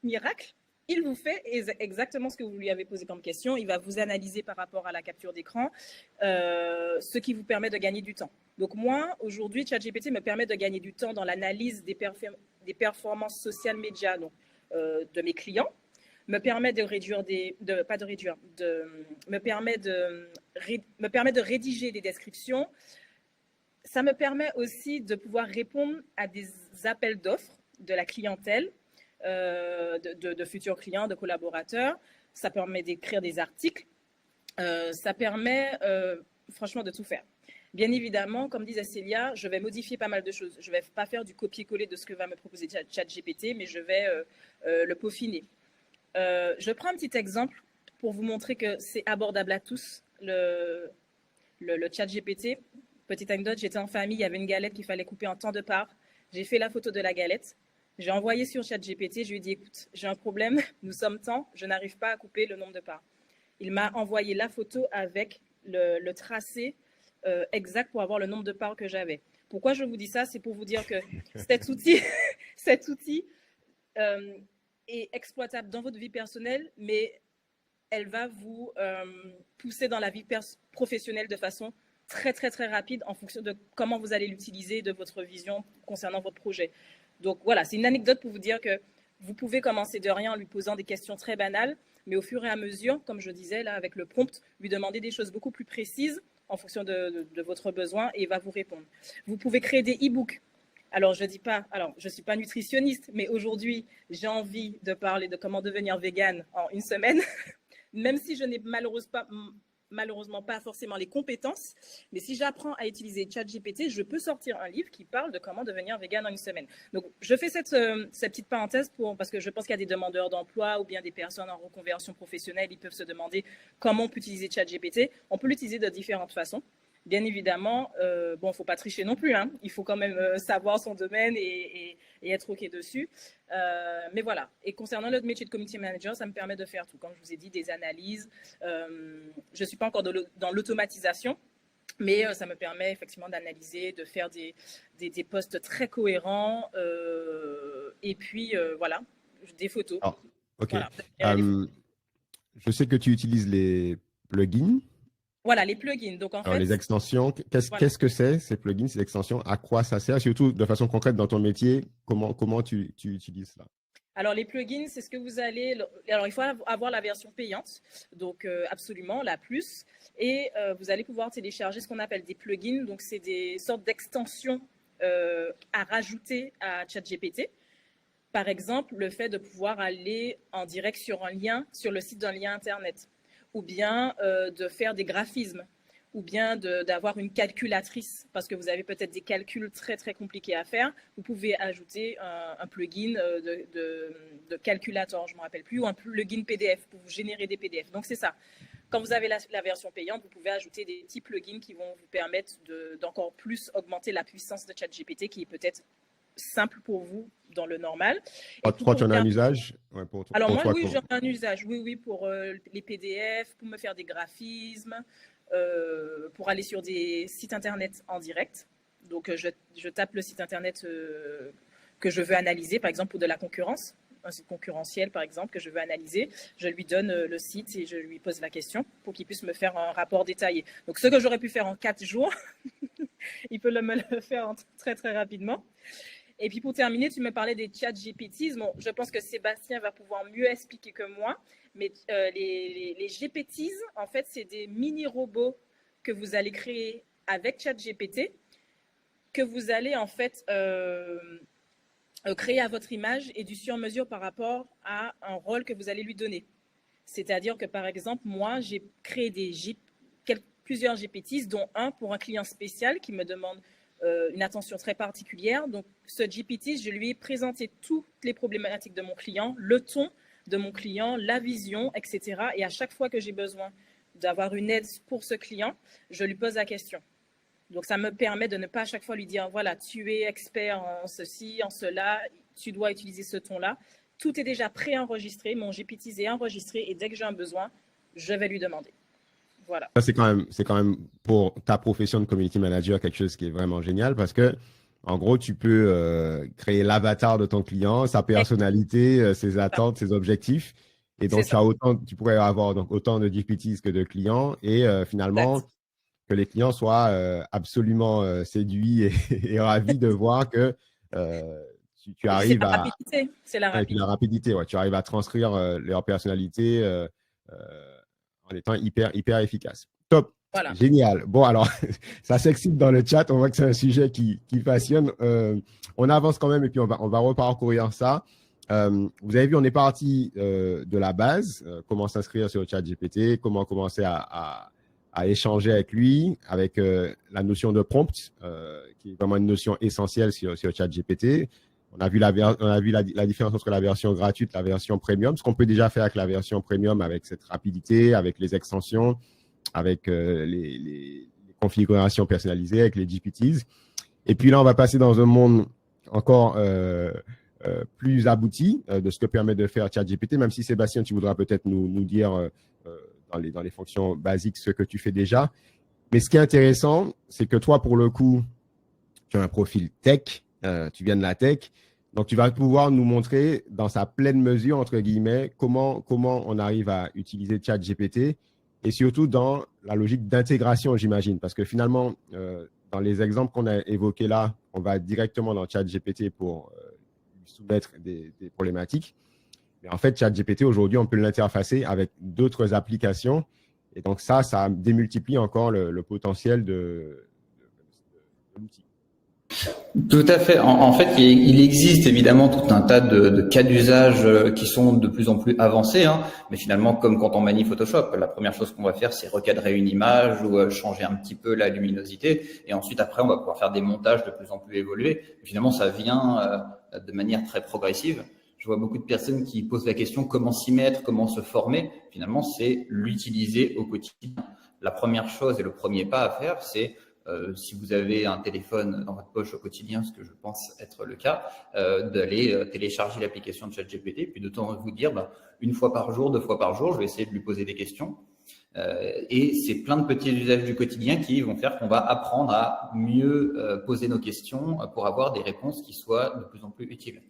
miracle, il vous fait exactement ce que vous lui avez posé comme question. Il va vous analyser par rapport à la capture d'écran, ce qui vous permet de gagner du temps. Donc, moi, aujourd'hui, ChatGPT me permet de gagner du temps dans l'analyse des performances social médias de mes clients, me permet de me permet de rédiger des descriptions. Ça me permet aussi de pouvoir répondre à des appels d'offres de la clientèle, de futurs clients, de collaborateurs. Ça permet d'écrire des articles. Ça permet franchement de tout faire. Bien évidemment, comme disait Célia, je vais modifier pas mal de choses. Je ne vais pas faire du copier-coller de ce que va me proposer ChatGPT, mais je vais le peaufiner. Je prends un petit exemple pour vous montrer que c'est abordable à tous, le ChatGPT. Petite anecdote, j'étais en famille, il y avait une galette qu'il fallait couper en tant de parts. J'ai fait la photo de la galette. J'ai envoyé sur ChatGPT, je lui ai dit, écoute, j'ai un problème, nous sommes tant, je n'arrive pas à couper le nombre de parts. Il m'a envoyé la photo avec le tracé exact pour avoir le nombre de parts que j'avais. Pourquoi je vous dis ça? C'est pour vous dire que cet outil est exploitable dans votre vie personnelle, mais elle va vous pousser dans la vie professionnelle de façon très, très, très rapide en fonction de comment vous allez l'utiliser, de votre vision concernant votre projet. Donc voilà, c'est une anecdote pour vous dire que vous pouvez commencer de rien en lui posant des questions très banales, mais au fur et à mesure, comme je disais là avec le prompt, lui demander des choses beaucoup plus précises en fonction de votre besoin et il va vous répondre. Vous pouvez créer des e-books. Alors, je ne suis pas nutritionniste, mais aujourd'hui, j'ai envie de parler de comment devenir végane en une semaine, même si je n'ai malheureusement pas forcément les compétences, mais si j'apprends à utiliser ChatGPT, je peux sortir un livre qui parle de comment devenir vegan en une semaine. Donc, je fais cette petite parenthèse parce que je pense qu'il y a des demandeurs d'emploi ou bien des personnes en reconversion professionnelle, ils peuvent se demander comment on peut utiliser ChatGPT. On peut l'utiliser de différentes façons. Bien évidemment, il ne faut pas tricher non plus. Hein. Il faut quand même savoir son domaine et être OK dessus. Mais voilà. Et concernant notre métier de community manager, ça me permet de faire tout. Comme je vous ai dit, des analyses. Je ne suis pas encore dans l'automatisation, mais ça me permet effectivement d'analyser, de faire des posts très cohérents. Et puis, voilà, des photos.
Ah, OK.
Voilà.
Je sais que tu utilises les plugins.
Voilà, les plugins. Donc, en
Alors,
fait,
les extensions, qu'est-ce que c'est, ces plugins, ces extensions? À quoi ça sert? Surtout de façon concrète dans ton métier, comment tu utilises ça?
Alors, les plugins, c'est ce que vous allez... Alors, il faut avoir la version payante, donc absolument, la plus. Et vous allez pouvoir télécharger ce qu'on appelle des plugins. Donc, c'est des sortes d'extensions à rajouter à ChatGPT. Par exemple, le fait de pouvoir aller en direct sur un lien, sur le site d'un lien Internet, ou bien de faire des graphismes, ou bien d'avoir une calculatrice, parce que vous avez peut-être des calculs très, très compliqués à faire. Vous pouvez ajouter un plugin de calculateur, je ne me rappelle plus, ou un plugin PDF pour vous générer des PDF. Donc, c'est ça. Quand vous avez la version payante, vous pouvez ajouter des petits plugins qui vont vous permettre d'encore plus augmenter la puissance de ChatGPT, qui est peut-être simple pour vous dans le normal.
Toi, tu en as un usage? Ouais,
Alors
pour
moi,
toi,
oui, j'ai un usage. Oui, pour les PDF, pour me faire des graphismes, pour aller sur des sites internet en direct. Donc, je tape le site internet que je veux analyser, par exemple pour de la concurrence. un site concurrentiel, par exemple, que je veux analyser. Je lui donne le site et je lui pose la question pour qu'il puisse me faire un rapport détaillé. Donc, ce que j'aurais pu faire en 4 jours, il peut me le faire très, très rapidement. Et puis, pour terminer, tu me parlais des chat GPTs. Bon, je pense que Sébastien va pouvoir mieux expliquer que moi. Mais les GPTs, en fait, c'est des mini-robots que vous allez créer avec ChatGPT, que vous allez en fait créer à votre image et du sur-mesure par rapport à un rôle que vous allez lui donner. C'est-à-dire que, par exemple, moi, j'ai créé plusieurs GPTs, dont un pour un client spécial qui me demande une attention très particulière. Donc, ce GPT, je lui ai présenté toutes les problématiques de mon client, le ton de mon client, la vision, etc. Et à chaque fois que j'ai besoin d'avoir une aide pour ce client, je lui pose la question. Donc, ça me permet de ne pas à chaque fois lui dire, voilà, tu es expert en ceci, en cela, tu dois utiliser ce ton-là. Tout est déjà préenregistré, mon GPT est enregistré et dès que j'ai un besoin, je vais lui demander. Voilà.
Ça, c'est quand même pour ta profession de community manager quelque chose qui est vraiment génial parce que, en gros, tu peux créer l'avatar de ton client, sa personnalité, ses attentes, ses objectifs. Et donc, tu pourrais avoir donc, autant de GPTs que de clients et finalement, que les clients soient absolument séduits et ravis de voir que tu arrives à…
C'est la rapidité.
Et puis la rapidité, ouais, tu arrives à transcrire leur personnalité en étant hyper efficace. Top, voilà. Génial. Bon, alors, ça s'excite dans le chat. On voit que c'est un sujet qui passionne. On avance quand même et puis on va reparcourir ça. Vous avez vu, on est parti de la base, comment s'inscrire sur ChatGPT, comment commencer à échanger avec lui, avec la notion de prompt, qui est vraiment une notion essentielle sur ChatGPT. On a vu la différence entre la version gratuite et la version premium, ce qu'on peut déjà faire avec la version premium, avec cette rapidité, avec les extensions, avec les configurations personnalisées, avec les GPTs. Et puis là, on va passer dans un monde encore plus abouti de ce que permet de faire ChatGPT, même si Sébastien, tu voudras peut-être nous dire dans les fonctions basiques ce que tu fais déjà. Mais ce qui est intéressant, c'est que toi, pour le coup, tu as un profil tech, tu viens de la tech, donc tu vas pouvoir nous montrer dans sa pleine mesure, entre guillemets, comment on arrive à utiliser ChatGPT et surtout dans la logique d'intégration, j'imagine, parce que finalement, dans les exemples qu'on a évoqués là, on va directement dans ChatGPT pour lui soumettre des problématiques. Mais en fait, ChatGPT, aujourd'hui, on peut l'interfacer avec d'autres applications. Et donc ça démultiplie encore le potentiel de l'outil.
Tout à fait. En fait, il existe évidemment tout un tas de cas d'usage qui sont de plus en plus avancés, hein. Mais finalement, comme quand on manie Photoshop, la première chose qu'on va faire, c'est recadrer une image ou changer un petit peu la luminosité. Et ensuite, après, on va pouvoir faire des montages de plus en plus évolués. Et finalement, ça vient de manière très progressive. Je vois beaucoup de personnes qui posent la question comment s'y mettre, comment se former. Finalement, c'est l'utiliser au quotidien. La première chose et le premier pas à faire, c'est si vous avez un téléphone dans votre poche au quotidien, ce que je pense être le cas, d'aller télécharger l'application de ChatGPT, puis de temps vous dire, une fois par jour, 2 fois par jour, je vais essayer de lui poser des questions. Et c'est plein de petits usages du quotidien qui vont faire qu'on va apprendre à mieux poser nos questions pour avoir des réponses qui soient de plus en plus utiles.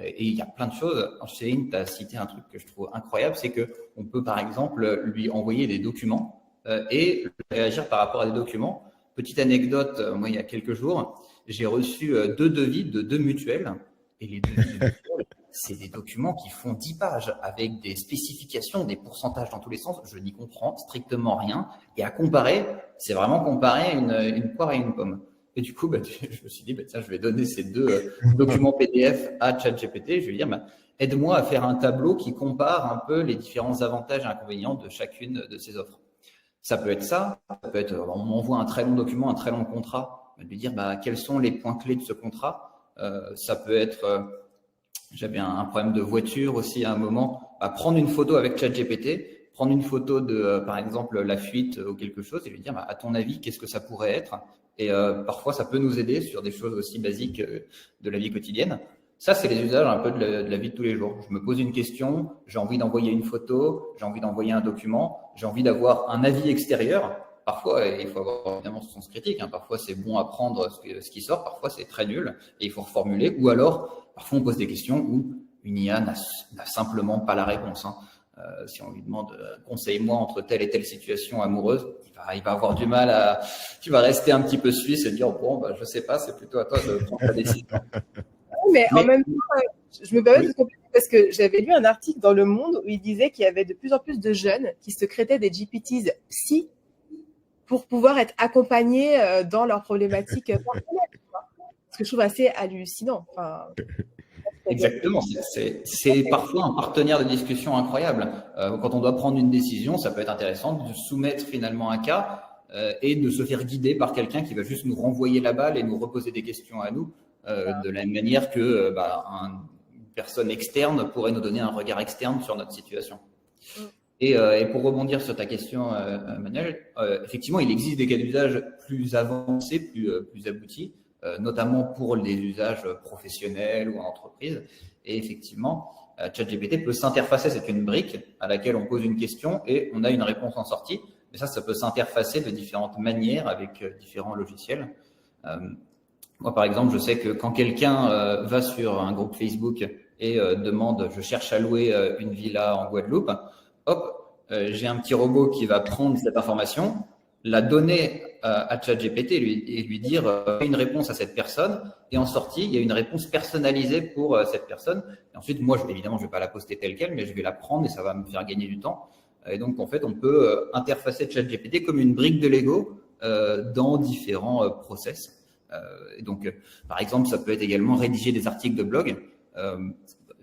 Et il y a plein de choses. Céline, tu as cité un truc que je trouve incroyable, c'est que on peut par exemple lui envoyer des documents et réagir par rapport à des documents. Petite anecdote, moi il y a quelques jours, j'ai reçu 2 devis de 2 mutuelles et les devis de mutuelles, c'est des documents qui font 10 pages avec des spécifications, des pourcentages dans tous les sens. Je n'y comprends strictement rien. Et à comparer, c'est vraiment comparer une poire et une pomme. Et du coup, je me suis dit, tiens, je vais donner ces 2 documents PDF à ChatGPT. Je vais dire, aide-moi à faire un tableau qui compare un peu les différents avantages et inconvénients de chacune de ces offres. Ça peut être ça peut être, on m'envoie un très long document, un très long contrat, de lui dire, quels sont les points clés de ce contrat. Ça peut être, j'avais un problème de voiture aussi à un moment, prendre une photo avec ChatGPT, prendre une photo de, par exemple, la fuite ou quelque chose et lui dire, à ton avis, qu'est-ce que ça pourrait être? Et parfois, ça peut nous aider sur des choses aussi basiques de la vie quotidienne. Ça, c'est les usages un peu de la vie de tous les jours. Je me pose une question, j'ai envie d'envoyer une photo, j'ai envie d'envoyer un document, j'ai envie d'avoir un avis extérieur. Parfois, il faut avoir évidemment son sens critique, hein. Parfois, c'est bon à prendre ce qui sort, parfois, c'est très nul et il faut reformuler. Ou alors, parfois, on pose des questions où une IA n'a simplement pas la réponse. Hein. Si on lui demande conseille-moi entre telle et telle situation amoureuse, il va avoir du mal à. Tu vas rester un petit peu suisse et dire bon, bah, je sais pas, c'est plutôt à toi de prendre ta décision.
Mais en même temps, je me permets de compléter parce que j'avais lu un article dans Le Monde où il disait qu'il y avait de plus en plus de jeunes qui se créaient des GPTs psy pour pouvoir être accompagnés dans leurs problématiques personnelles. Ce que je trouve assez hallucinant. Enfin,
exactement, c'est parfois un partenaire de discussion incroyable. Quand on doit prendre une décision, ça peut être intéressant de soumettre finalement un cas et de se faire guider par quelqu'un qui va juste nous renvoyer la balle et nous reposer des questions à nous, de la même manière que une personne externe pourrait nous donner un regard externe sur notre situation. Et pour rebondir sur ta question, Manuel, effectivement, il existe des cas d'usage plus avancés, plus aboutis, notamment pour les usages professionnels ou en entreprise. Et effectivement, ChatGPT peut s'interfacer, c'est une brique à laquelle on pose une question et on a une réponse en sortie. Mais ça peut s'interfacer de différentes manières avec différents logiciels. Moi, par exemple, je sais que quand quelqu'un va sur un groupe Facebook et demande « je cherche à louer une villa en Guadeloupe », hop, j'ai un petit robot qui va prendre cette information, la donner à ChatGPT et lui dire une réponse à cette personne. Et en sortie, il y a une réponse personnalisée pour cette personne. Et ensuite, moi, évidemment, je vais pas la poster telle quelle, mais je vais la prendre et ça va me faire gagner du temps. Et donc, en fait, on peut interfacer ChatGPT comme une brique de Lego dans différents process. Et donc, par exemple, ça peut être également rédiger des articles de blog,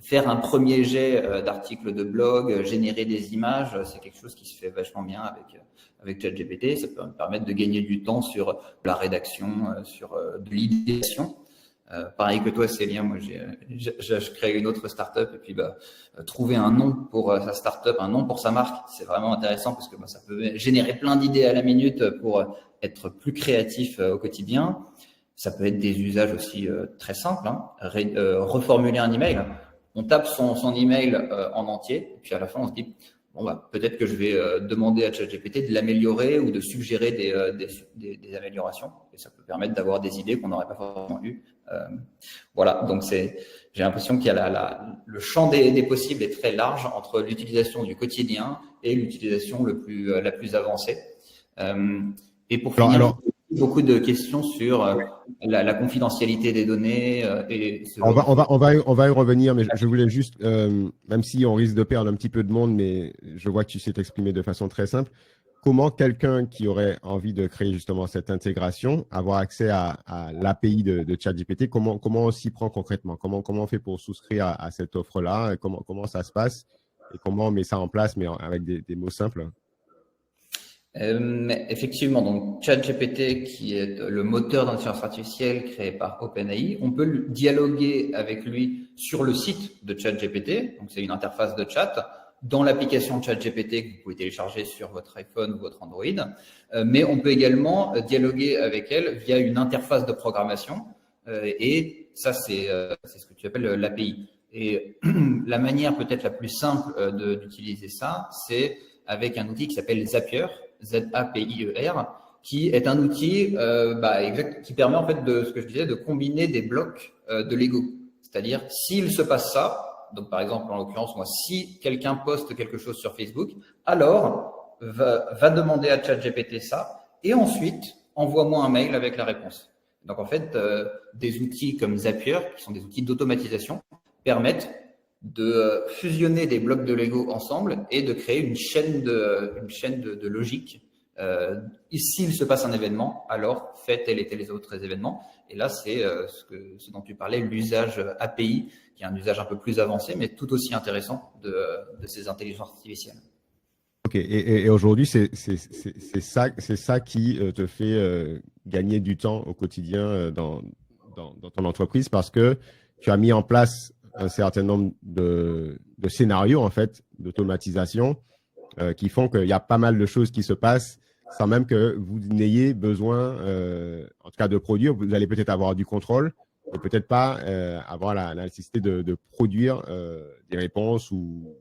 faire un premier jet d'articles de blog, générer des images, c'est quelque chose qui se fait vachement bien avec ChatGPT. Ça peut me permettre de gagner du temps sur la rédaction, sur de l'idéation. Pareil que toi, Célien, moi, je crée une autre startup et puis trouver un nom pour sa startup, un nom pour sa marque, c'est vraiment intéressant parce que ça peut générer plein d'idées à la minute pour être plus créatif au quotidien. Ça peut être des usages aussi très simples, hein. Reformuler un email. On tape son email en entier, et puis à la fin, on se dit bon, peut-être que je vais demander à ChatGPT de l'améliorer ou de suggérer des améliorations. Et ça peut permettre d'avoir des idées qu'on n'aurait pas forcément eues. Voilà, donc j'ai l'impression qu'il y a le champ des possibles est très large entre l'utilisation du quotidien et l'utilisation la plus avancée. Et pour finir, beaucoup de questions sur la confidentialité des données.
On va y revenir, mais je voulais juste, même si on risque de perdre un petit peu de monde, mais je vois que tu sais t'exprimer de façon très simple. Comment quelqu'un qui aurait envie de créer justement cette intégration, avoir accès à l'API de ChatGPT, comment on s'y prend concrètement? Comment on fait pour souscrire à cette offre-là? Comment ça se passe? Et comment on met ça en place, mais avec des mots simples?
Effectivement, donc ChatGPT, qui est le moteur d'intelligence artificielle créé par OpenAI, on peut dialoguer avec lui sur le site de ChatGPT, donc c'est une interface de chat, dans l'application ChatGPT que vous pouvez télécharger sur votre iPhone ou votre Android, mais on peut également dialoguer avec elle via une interface de programmation, et ça c'est ce que tu appelles l'API. Et la manière peut-être la plus simple d'utiliser ça, c'est avec un outil qui s'appelle Zapier, Z-A-P-I-E-R, qui est un outil qui permet en fait de ce que je disais de combiner des blocs de Lego. C'est-à-dire s'il se passe ça, donc par exemple en l'occurrence moi, si quelqu'un poste quelque chose sur Facebook, alors va demander à ChatGPT ça et ensuite envoie-moi un mail avec la réponse. Donc en fait, des outils comme Zapier, qui sont des outils d'automatisation, permettent de fusionner des blocs de Lego ensemble et de créer une chaîne de logique. S'il se passe un événement, alors fais tel et tel autres événements. Et là, c'est ce dont tu parlais, l'usage API, qui est un usage un peu plus avancé, mais tout aussi intéressant de ces intelligences artificielles.
Ok, et aujourd'hui, c'est ça qui te fait gagner du temps au quotidien dans ton entreprise, parce que tu as mis en place un certain nombre de scénarios, en fait, d'automatisation qui font qu'il y a pas mal de choses qui se passent sans même que vous n'ayez besoin, en tout cas, de produire. Vous allez peut-être avoir du contrôle, mais peut-être pas avoir la nécessité de produire des réponses ou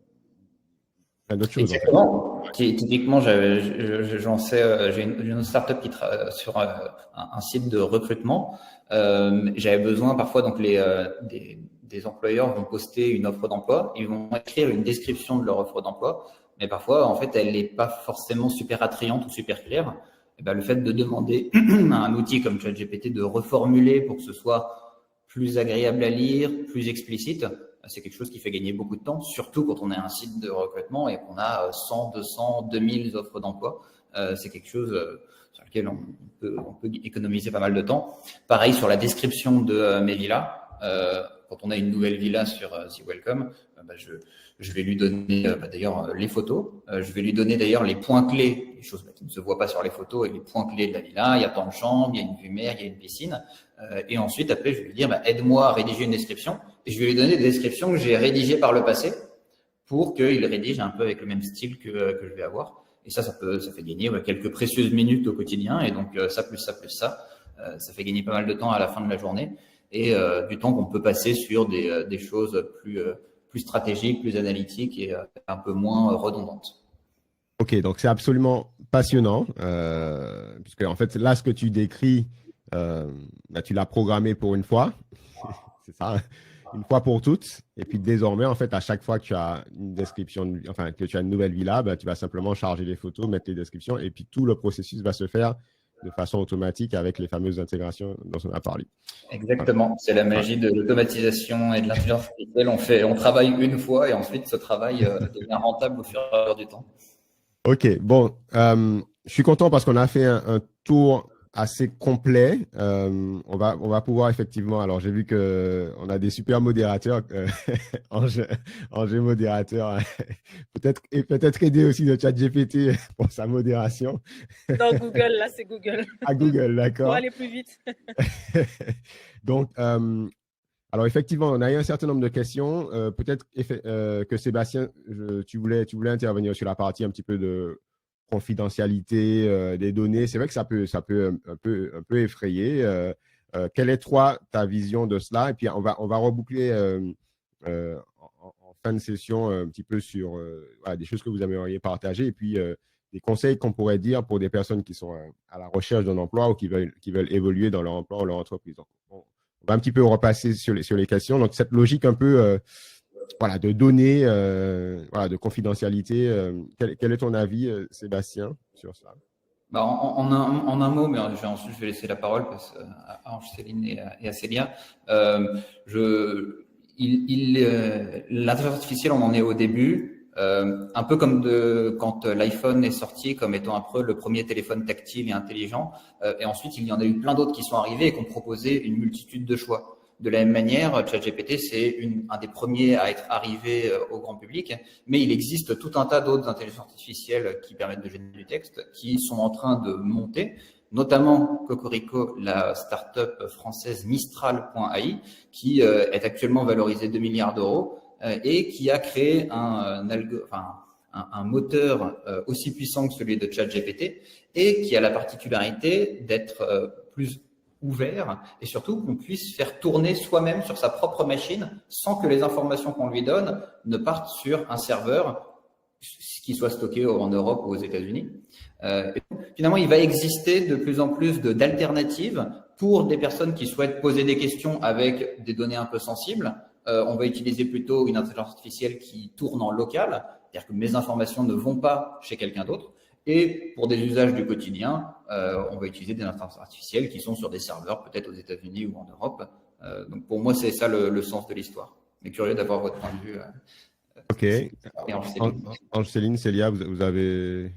plein d'autres choses.
Exactement. En fait. Typiquement, j'ai une startup qui travaille sur un site de recrutement. J'avais besoin parfois donc des des employeurs vont poster une offre d'emploi, ils vont écrire une description de leur offre d'emploi, mais parfois, en fait, elle n'est pas forcément super attrayante ou super claire. Et ben, le fait de demander à un outil comme ChatGPT de reformuler pour que ce soit plus agréable à lire, plus explicite, c'est quelque chose qui fait gagner beaucoup de temps, surtout quand on est un site de recrutement et qu'on a 100, 200, 2000 offres d'emploi. C'est quelque chose sur lequel on peut économiser pas mal de temps. Pareil sur la description de mes villas. Quand on a une nouvelle villa sur The Welcome, je vais lui donner d'ailleurs les photos. Je vais lui donner d'ailleurs les points clés, les choses qui ne se voient pas sur les photos, et les points clés de la villa. Il y a tant de chambres, il y a une vue mer, il y a une piscine. Et ensuite, après, je vais lui dire, aide-moi à rédiger une description. Et je vais lui donner des descriptions que j'ai rédigées par le passé pour qu'il rédige un peu avec le même style que je vais avoir. Et ça fait gagner quelques précieuses minutes au quotidien. Et donc, ça fait gagner pas mal de temps à la fin de la journée. Et du temps qu'on peut passer sur des choses plus stratégiques, plus analytiques et un peu moins redondantes.
Ok, donc c'est absolument passionnant, puisque en fait, là, ce que tu décris, tu l'as programmé pour une fois, c'est ça, une fois pour toutes. Et puis désormais, en fait, à chaque fois que tu as une description, que tu as une nouvelle villa, tu vas simplement charger les photos, mettre les descriptions, et puis tout le processus va se faire de façon automatique avec les fameuses intégrations dont on a parlé.
Exactement, c'est la magie de l'automatisation et de l'intelligence artificielle. On travaille une fois et ensuite ce travail devient rentable au fur et à mesure du temps.
Ok, bon, je suis content parce qu'on a fait un tour assez complet. On va pouvoir effectivement, alors j'ai vu qu'on a des super modérateurs, Ange modérateur, peut-être aider aussi le ChatGPT pour sa modération.
Dans Google, là c'est Google.
À Google, d'accord.
Pour aller plus vite.
Donc, alors effectivement, on a eu un certain nombre de questions. Peut-être que Sébastien, tu voulais intervenir sur la partie un petit peu de confidentialité des données. C'est vrai que ça peut un peu effrayer. Quelle est ta vision de cela? Et puis on va reboucler en fin de session un petit peu sur des choses que vous aimeriez partager et puis des conseils qu'on pourrait dire pour des personnes qui sont à la recherche d'un emploi ou qui veulent évoluer dans leur emploi ou leur entreprise. Donc, on va un petit peu repasser sur les questions. Donc, cette logique un peu de données, de confidentialité. Quel est ton avis, Sébastien, sur ça?
En un mot, mais ensuite je vais laisser la parole à Ange, Céline et à Célia. L'intelligence artificielle, on en est au début. Un peu comme quand l'iPhone est sorti comme étant un peu le premier téléphone tactile et intelligent. Et ensuite, il y en a eu plein d'autres qui sont arrivés et qui ont proposé une multitude de choix. De la même manière, ChatGPT, c'est un des premiers à être arrivé au grand public, mais il existe tout un tas d'autres intelligences artificielles qui permettent de générer du texte, qui sont en train de monter, notamment Cocorico, la start-up française Mistral.ai, qui est actuellement valorisée 2 milliards d'euros et qui a créé un moteur aussi puissant que celui de ChatGPT et qui a la particularité d'être plus ouvert et surtout qu'on puisse faire tourner soi-même sur sa propre machine sans que les informations qu'on lui donne ne partent sur un serveur qui soit stocké en Europe ou aux États-Unis. Finalement, il va exister de plus en plus d'alternatives pour des personnes qui souhaitent poser des questions avec des données un peu sensibles. On va utiliser plutôt une intelligence artificielle qui tourne en local, c'est-à-dire que mes informations ne vont pas chez quelqu'un d'autre. Et pour des usages du quotidien, on va utiliser des intelligences artificielles qui sont sur des serveurs, peut-être aux États-Unis ou en Europe. Donc pour moi, c'est ça le sens de l'histoire. Mais curieux d'avoir votre point de vue.
Ok. Ange-Céline, Célia, vous avez…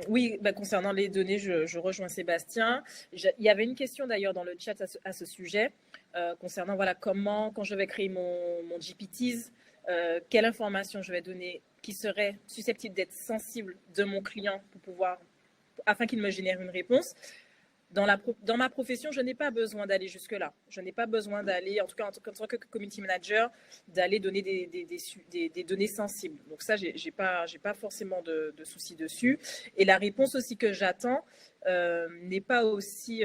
Oui, concernant les données, je rejoins Sébastien. Il y avait une question d'ailleurs dans le chat à ce sujet, concernant comment, quand je vais créer mon GPTs, quelle information je vais donner qui serait susceptible d'être sensible de mon client afin qu'il me génère une réponse. Dans ma profession, je n'ai pas besoin d'aller jusque-là. Je n'ai pas besoin d'aller, en tout cas en tant que community manager, d'aller donner des données sensibles. Donc ça, j'ai pas forcément de soucis dessus. Et la réponse aussi que j'attends n'est pas aussi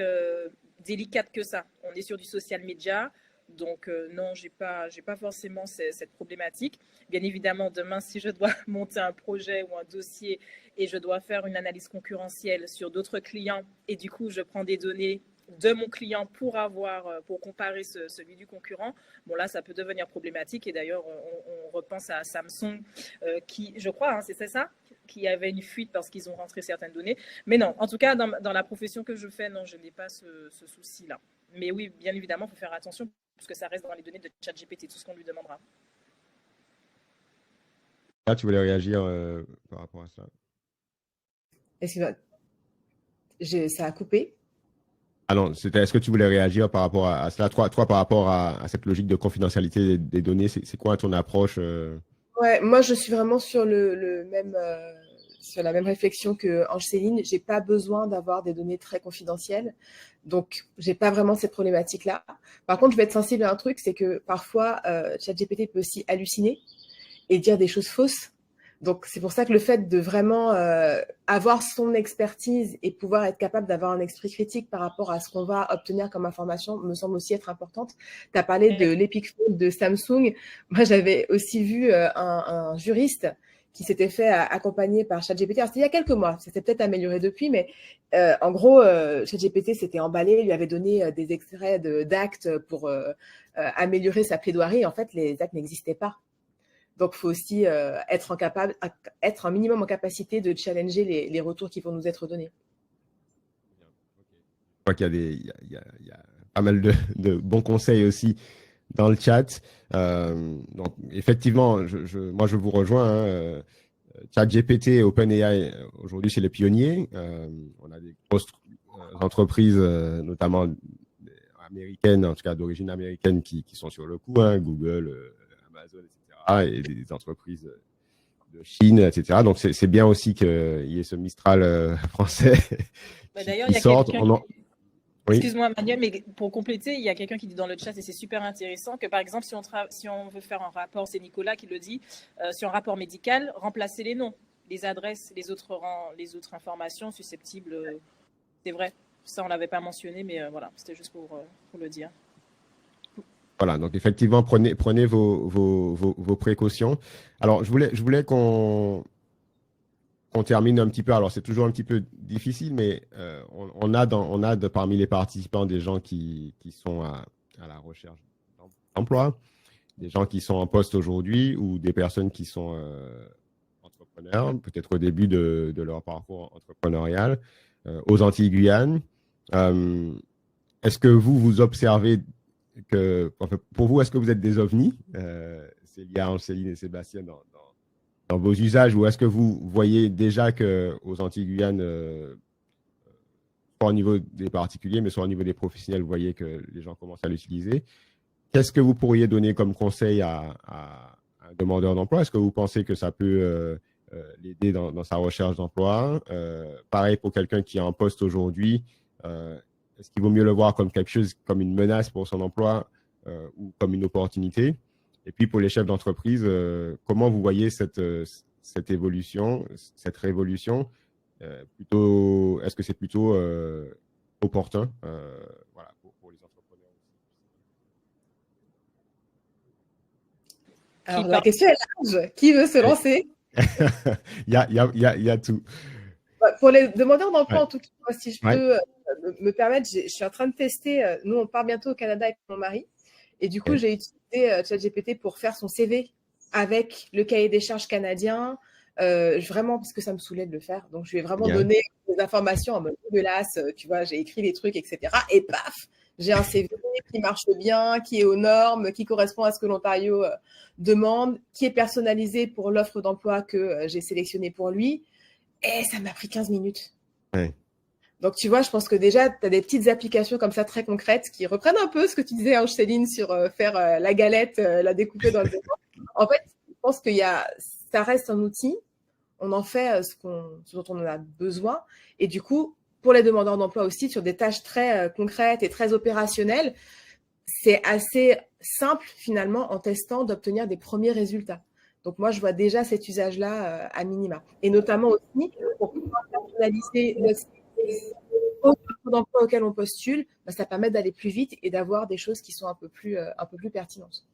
délicate que ça. On est sur du social media. Donc non, j'ai pas forcément cette problématique. Bien évidemment, demain, si je dois monter un projet ou un dossier et je dois faire une analyse concurrentielle sur d'autres clients et du coup, je prends des données de mon client pour comparer celui du concurrent, bon là, ça peut devenir problématique. Et d'ailleurs, on repense à Samsung qui, je crois, hein, c'est ça, qui avait une fuite parce qu'ils ont rentré certaines données. Mais non, en tout cas, dans la profession que je fais, non, je n'ai pas ce souci-là. Mais oui, bien évidemment, il faut faire attention parce que ça reste dans les données de ChatGPT, tout ce qu'on lui demandera.
Là, tu voulais réagir par rapport à ça?
Ça a coupé.
Ah non, est-ce que tu voulais réagir par rapport à cela? Toi, par rapport à cette logique de confidentialité des données, c'est quoi ton approche?
Ouais, moi, je suis vraiment sur sur la même réflexion que Ange-Céline. J'ai pas besoin d'avoir des données très confidentielles. Donc, j'ai pas vraiment cette problématique-là. Par contre, je vais être sensible à un truc, c'est que parfois, ChatGPT peut aussi halluciner et dire des choses fausses. Donc, c'est pour ça que le fait de vraiment avoir son expertise et pouvoir être capable d'avoir un esprit critique par rapport à ce qu'on va obtenir comme information me semble aussi être importante. Tu as parlé de l'Epic Fail de Samsung. Moi, j'avais aussi vu un juriste qui s'était fait accompagner par ChatGPT. Alors, c'était il y a quelques mois. Ça s'est peut-être amélioré depuis, mais en gros, ChatGPT s'était emballé, lui avait donné des extraits d'actes pour améliorer sa plaidoirie. En fait, les actes n'existaient pas. Donc, il faut aussi être un minimum en capacité de challenger les retours qui vont nous être donnés.
Je crois qu'il y a pas mal de bons conseils aussi dans le chat. Donc, effectivement, moi, je vous rejoins. Hein. ChatGPT et OpenAI, aujourd'hui, c'est les pionniers. On a des grosses entreprises, notamment américaines, en tout cas d'origine américaine, qui sont sur le coup, hein, Google, Amazon, etc. Et des entreprises de Chine, etc. Donc, c'est bien aussi qu'il y ait ce Mistral français
qui sorte. Excuse-moi, Manuel, mais pour compléter, il y a quelqu'un qui dit dans le chat, et c'est super intéressant, que par exemple, si on veut faire un rapport, c'est Nicolas qui le dit, sur un rapport médical, remplacer les noms, les adresses, les autres informations susceptibles. C'est vrai, ça, on ne l'avait pas mentionné, mais voilà, c'était juste pour le dire.
Voilà, donc effectivement, prenez vos précautions. Alors, je voulais qu'on termine un petit peu. Alors, c'est toujours un petit peu difficile, mais on a parmi les participants des gens qui sont à la recherche d'emploi, des gens qui sont en poste aujourd'hui ou des personnes qui sont entrepreneurs, peut-être au début de leur parcours entrepreneurial, aux Antilles-Guyane. Est-ce que vous observez pour vous, est-ce que vous êtes des ovnis, Célia, Céline et Sébastien, dans vos usages, ou est-ce que vous voyez déjà qu'aux Antilles-Guyane, soit au niveau des particuliers, mais soit au niveau des professionnels, vous voyez que les gens commencent à l'utiliser? Qu'est-ce que vous pourriez donner comme conseil à un demandeur d'emploi? Est-ce que vous pensez que ça peut l'aider dans sa recherche d'emploi? Pareil pour quelqu'un qui est en poste aujourd'hui, est-ce qu'il vaut mieux le voir comme quelque chose, comme une menace pour son emploi ou comme une opportunité? Et puis pour les chefs d'entreprise, comment vous voyez cette évolution, cette révolution? Est-ce que c'est plutôt opportun voilà, pour les entrepreneurs aussi?
Alors, la question est large. Qui veut se lancer?
Il y a tout.
Pour les demandeurs d'emploi, en tout cas, si je peux me permettre, je suis en train de tester. Nous, on part bientôt au Canada avec mon mari. Et du coup, j'ai utilisé ChatGPT pour faire son CV avec le cahier des charges canadien, vraiment parce que ça me saoulait de le faire. Donc, je lui ai vraiment donné des informations en mode dégueulasse. Tu vois, j'ai écrit des trucs, etc. Et paf, j'ai un CV qui marche bien, qui est aux normes, qui correspond à ce que l'Ontario demande, qui est personnalisé pour l'offre d'emploi que j'ai sélectionnée pour lui. Et ça m'a pris 15 minutes.
Ouais.
Donc, tu vois, je pense que déjà, tu as des petites applications comme ça très concrètes qui reprennent un peu ce que tu disais, hein, Céline, sur faire la galette, la découper dans le décor. En fait, je pense que ça reste un outil. On en fait ce dont on en a besoin. Et du coup, pour les demandeurs d'emploi aussi, sur des tâches très concrètes et très opérationnelles, c'est assez simple, finalement, en testant, d'obtenir des premiers résultats. Donc, moi, je vois déjà cet usage-là à minima. Et notamment aussi, pour pouvoir personnaliser d'emploi auquel on postule, ça permet d'aller plus vite et d'avoir des choses qui sont un peu plus pertinentes.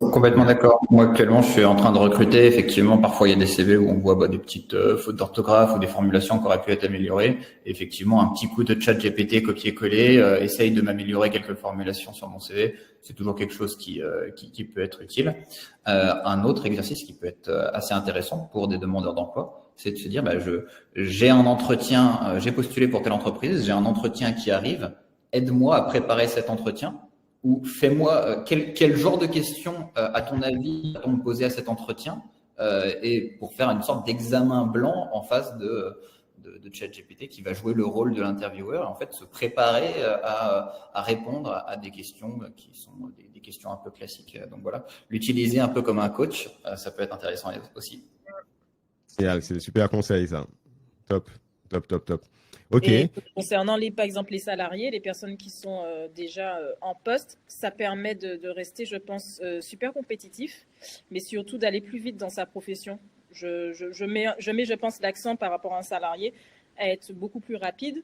Complètement d'accord. Moi, actuellement, je suis en train de recruter. Effectivement, parfois, il y a des CV où on voit des petites fautes d'orthographe ou des formulations qui auraient pu être améliorées. Et effectivement, un petit coup de chat GPT copier-coller, essaye de m'améliorer quelques formulations sur mon CV. C'est toujours quelque chose qui peut être utile. Un autre exercice qui peut être assez intéressant pour des demandeurs d'emploi, c'est de se dire, j'ai un entretien, j'ai postulé pour telle entreprise, j'ai un entretien qui arrive. Aide-moi à préparer cet entretien. Ou fais-moi quel genre de questions, à ton avis, va-t-on me poser à cet entretien, et pour faire une sorte d'examen blanc en face de ChatGPT qui va jouer le rôle de l'intervieweur et en fait se préparer à répondre à des questions qui sont des questions un peu classiques. Donc voilà, l'utiliser un peu comme un coach, ça peut être intéressant aussi.
C'est des super conseils, ça. Top, top, top, top. OK.
Et concernant par exemple les salariés, les personnes qui sont déjà en poste, ça permet de rester, je pense, super compétitif, mais surtout d'aller plus vite dans sa profession. Je mets, je pense, l'accent par rapport à un salarié à être beaucoup plus rapide,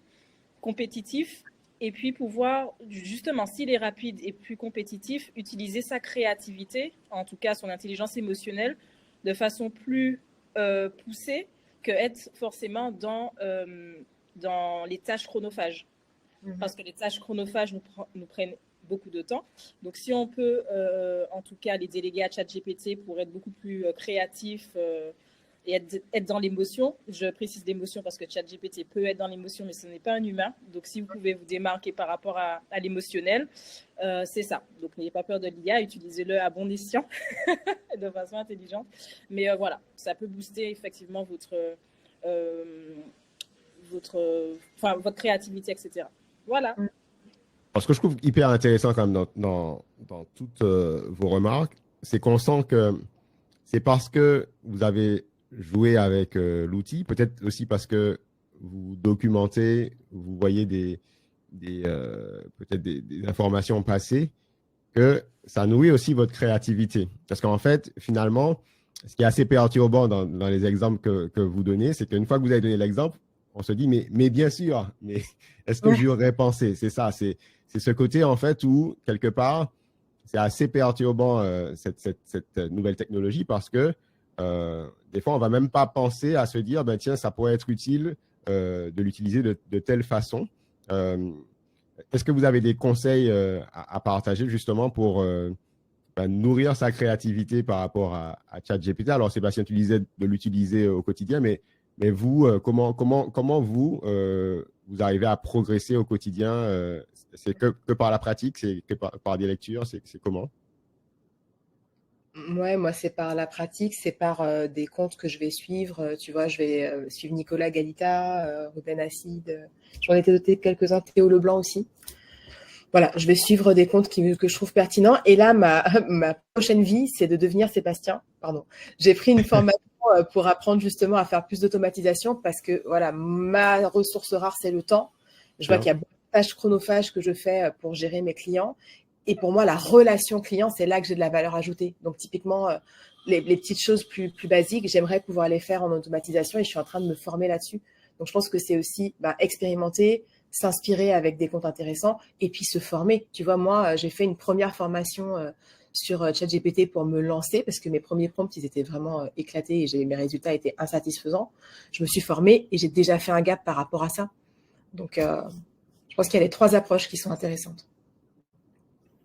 compétitif, et puis pouvoir, justement, s'il est rapide et plus compétitif, utiliser sa créativité, en tout cas son intelligence émotionnelle, de façon plus poussée que être forcément dans les tâches chronophages. Parce que les tâches chronophages nous prennent beaucoup de temps. Donc, si on peut, en tout cas, les déléguer à ChatGPT pour être beaucoup plus créatif et être dans l'émotion, je précise l'émotion parce que ChatGPT peut être dans l'émotion, mais ce n'est pas un humain. Donc, si vous pouvez vous démarquer par rapport à l'émotionnel, c'est ça. Donc, n'ayez pas peur de l'IA, utilisez-le à bon escient, de façon intelligente. Mais voilà, ça peut booster effectivement votre créativité, etc. Voilà.
Ce que je trouve hyper intéressant quand même dans toutes vos remarques, c'est qu'on sent que c'est parce que vous avez joué avec l'outil, peut-être aussi parce que vous documentez, vous voyez peut-être des informations passées, que ça nourrit aussi votre créativité. Parce qu'en fait, finalement, ce qui est assez perturbant dans les exemples que vous donnez, c'est qu'une fois que vous avez donné l'exemple, on se dit, mais bien sûr, mais est-ce que j'y aurais pensé? C'est ça, c'est ce côté, en fait, où, quelque part, c'est assez perturbant, cette nouvelle technologie, parce que des fois, on ne va même pas penser à se dire, tiens, ça pourrait être utile de l'utiliser de telle façon. Est-ce que vous avez des conseils à partager, justement, pour nourrir sa créativité par rapport à ChatGPT? Alors, Sébastien, tu disais de l'utiliser au quotidien, mais vous, comment vous arrivez à progresser au quotidien? C'est que par la pratique, c'est que par des lectures, c'est comment?
Ouais, moi, c'est par la pratique, c'est par des comptes que je vais suivre. Tu vois, je vais suivre Nicolas Galita, Ruben Acide. J'en ai noté quelques-uns, Théo Leblanc aussi. Voilà, je vais suivre des comptes que je trouve pertinents. Et là, ma prochaine vie, c'est de devenir Sébastien. Pardon. J'ai pris une formation pour apprendre justement à faire plus d'automatisation parce que voilà, ma ressource rare, c'est le temps. Je vois qu'il y a beaucoup de tâches chronophages que je fais pour gérer mes clients. Et pour moi, la relation client, c'est là que j'ai de la valeur ajoutée. Donc, typiquement, les petites choses plus basiques, j'aimerais pouvoir les faire en automatisation et je suis en train de me former là-dessus. Donc, je pense que c'est aussi expérimenter, s'inspirer avec des comptes intéressants et puis se former. Tu vois, moi, j'ai fait une première formation sur ChatGPT pour me lancer parce que mes premiers prompts, ils étaient vraiment éclatés et mes résultats étaient insatisfaisants. Je me suis formée et j'ai déjà fait un gap par rapport à ça. Donc, je pense qu'il y a les 3 approches qui sont intéressantes.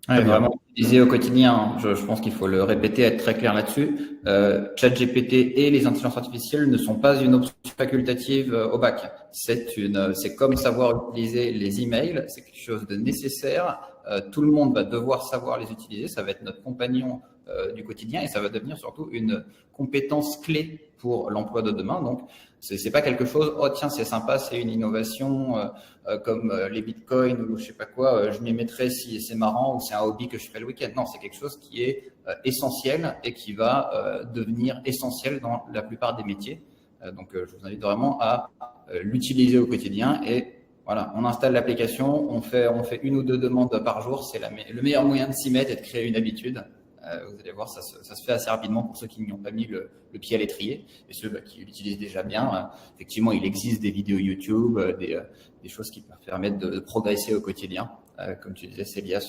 Ouais, vraiment utiliser au quotidien. Je pense qu'il faut le répéter, être très clair là-dessus. ChatGPT et les intelligences artificielles ne sont pas une option facultative au bac. C'est comme savoir utiliser les emails. C'est quelque chose de nécessaire. Tout le monde va devoir savoir les utiliser. Ça va être notre compagnon du quotidien et ça va devenir surtout une compétence clé pour l'emploi de demain. Donc, c'est pas quelque chose, oh tiens, c'est sympa, c'est une innovation comme les bitcoins ou je sais pas quoi, je m'y mettrai si c'est marrant ou c'est un hobby que je fais le week-end. Non, c'est quelque chose qui est essentiel et qui va devenir essentiel dans la plupart des métiers. Donc, je vous invite vraiment à l'utiliser au quotidien et voilà, on installe l'application, on fait 1 ou 2 demandes par jour, c'est le meilleur moyen de s'y mettre et de créer une habitude. Vous allez voir, ça se fait assez rapidement pour ceux qui n'y ont pas mis le pied à l'étrier et ceux qui l'utilisent déjà bien. Effectivement, il existe des vidéos YouTube, des choses qui peuvent permettre de progresser au quotidien. comme tu disais, Célia,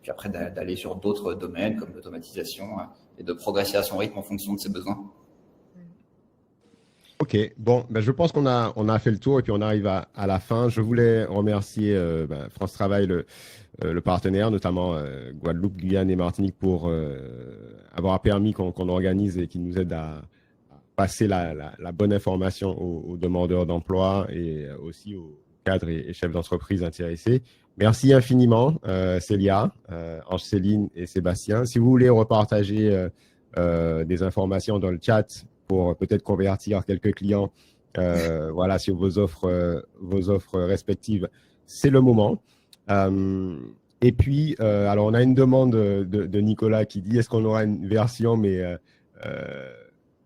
puis après d'aller sur d'autres domaines comme l'automatisation et de progresser à son rythme en fonction de ses besoins.
Ok, bon, je pense qu'on a fait le tour et puis on arrive à la fin. Je voulais remercier France Travail, le partenaire, notamment Guadeloupe, Guyane et Martinique, pour avoir permis qu'on organise et qui nous aide à passer la bonne information aux demandeurs d'emploi et aussi aux cadres et chefs d'entreprise intéressés. Merci infiniment, Célia, Ange-Céline et Sébastien. Si vous voulez repartager des informations dans le chat pour peut-être convertir quelques clients voilà, sur vos offres respectives, c'est le moment. Et puis, alors on a une demande de Nicolas qui dit est-ce qu'on aura une version mais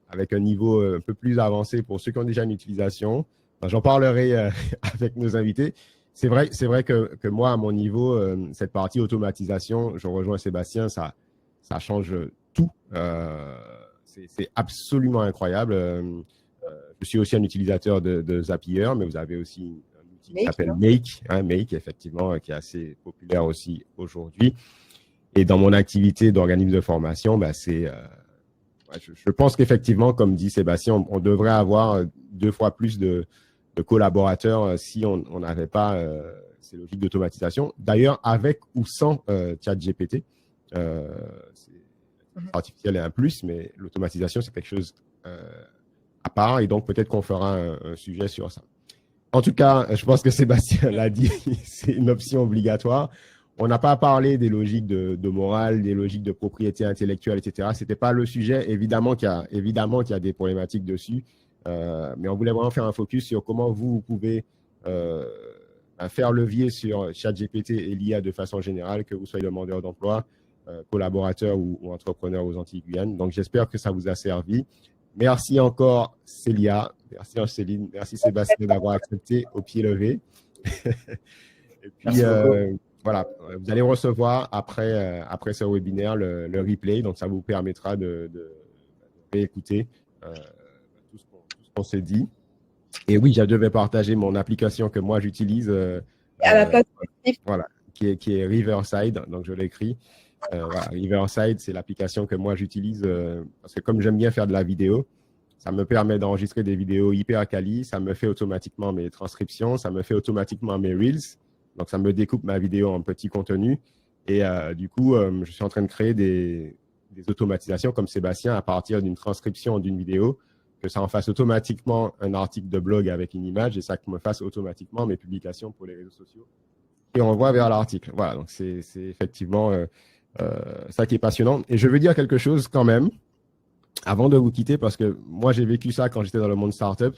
avec un niveau un peu plus avancé pour ceux qui ont déjà une utilisation. J'en parlerai avec nos invités. C'est vrai que moi, à mon niveau, cette partie automatisation, je rejoins Sébastien, ça change tout. C'est absolument incroyable. Je suis aussi un utilisateur de Zapier, mais vous avez aussi un outil qui s'appelle Make, Make, effectivement, qui est assez populaire aussi aujourd'hui. Et dans mon activité d'organisme de formation, je pense qu'effectivement, comme dit Sébastien, on devrait avoir 2 fois plus de collaborateurs si on n'avait pas ces logiques d'automatisation. D'ailleurs, avec ou sans ChatGPT, artificiel est un plus, mais l'automatisation, c'est quelque chose à part. Et donc, peut-être qu'on fera un sujet sur ça. En tout cas, je pense que Sébastien l'a dit, c'est une option obligatoire. On n'a pas parlé des logiques de morale, des logiques de propriété intellectuelle, etc. C'était pas le sujet. Évidemment qu'il y a des problématiques dessus. Mais on voulait vraiment faire un focus sur comment vous pouvez faire levier sur ChatGPT et l'IA de façon générale, que vous soyez demandeur d'emploi, collaborateur ou entrepreneur aux Antilles-Guyane. Donc, j'espère que ça vous a servi. Merci encore, Célia. Merci, Céline. Merci, Sébastien, d'avoir accepté au pied levé. Et puis, voilà, vous allez recevoir après ce webinaire le replay. Donc, ça vous permettra de réécouter tout ce qu'on s'est dit. Et oui, je devais partager mon application que moi, j'utilise. Voilà, qui est Riverside. Donc, je l'écris. Voilà, Riverside, c'est l'application que moi j'utilise parce que comme j'aime bien faire de la vidéo, ça me permet d'enregistrer des vidéos hyper quali, ça me fait automatiquement mes transcriptions, ça me fait automatiquement mes Reels, donc ça me découpe ma vidéo en petits contenus et du coup, je suis en train de créer des automatisations comme Sébastien à partir d'une transcription d'une vidéo, que ça en fasse automatiquement un article de blog avec une image et ça me fasse automatiquement mes publications pour les réseaux sociaux et on renvoie vers l'article. Voilà, donc c'est effectivement ça qui est passionnant. Et je veux dire quelque chose quand même, avant de vous quitter, parce que moi, j'ai vécu ça quand j'étais dans le monde startup.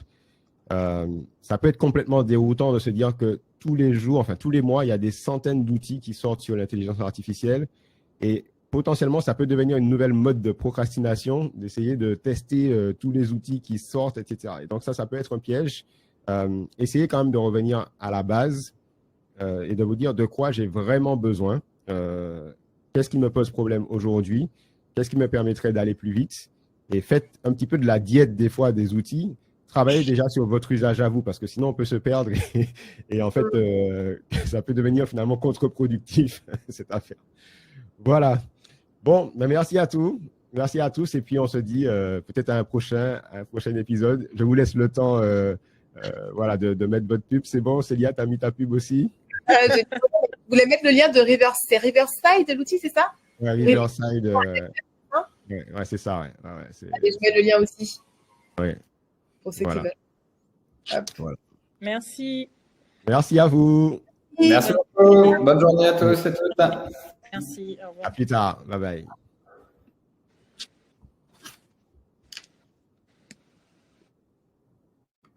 Ça peut être complètement déroutant de se dire que tous les jours, enfin tous les mois, il y a des centaines d'outils qui sortent sur l'intelligence artificielle. Et potentiellement, ça peut devenir une nouvelle mode de procrastination, d'essayer de tester tous les outils qui sortent, etc. Et donc ça peut être un piège. Essayez quand même de revenir à la base et de vous dire de quoi j'ai vraiment besoin. Qu'est-ce qui me pose problème aujourd'hui? Qu'est-ce qui me permettrait d'aller plus vite? Et faites un petit peu de la diète des fois des outils. Travaillez déjà sur votre usage à vous parce que sinon on peut se perdre et en fait ça peut devenir finalement contre-productif cette affaire. Voilà. Bon, merci à tous. Merci à tous et puis on se dit peut-être à un prochain épisode. Je vous laisse le temps voilà, de mettre votre pub. C'est bon, Célia, tu as mis ta pub aussi?
Vous voulez mettre le lien de Riverside, l'outil, c'est ça?
Ouais, Riverside. Ouais, c'est ça. Ouais.
Allez, je mets le lien aussi.
Ouais.
Pour ceux qui veulent. Hop.
Voilà.
Merci.
Merci à vous.
Merci beaucoup. Bonne journée à tous et toutes.
Merci. Au revoir.
À plus tard. Bye bye.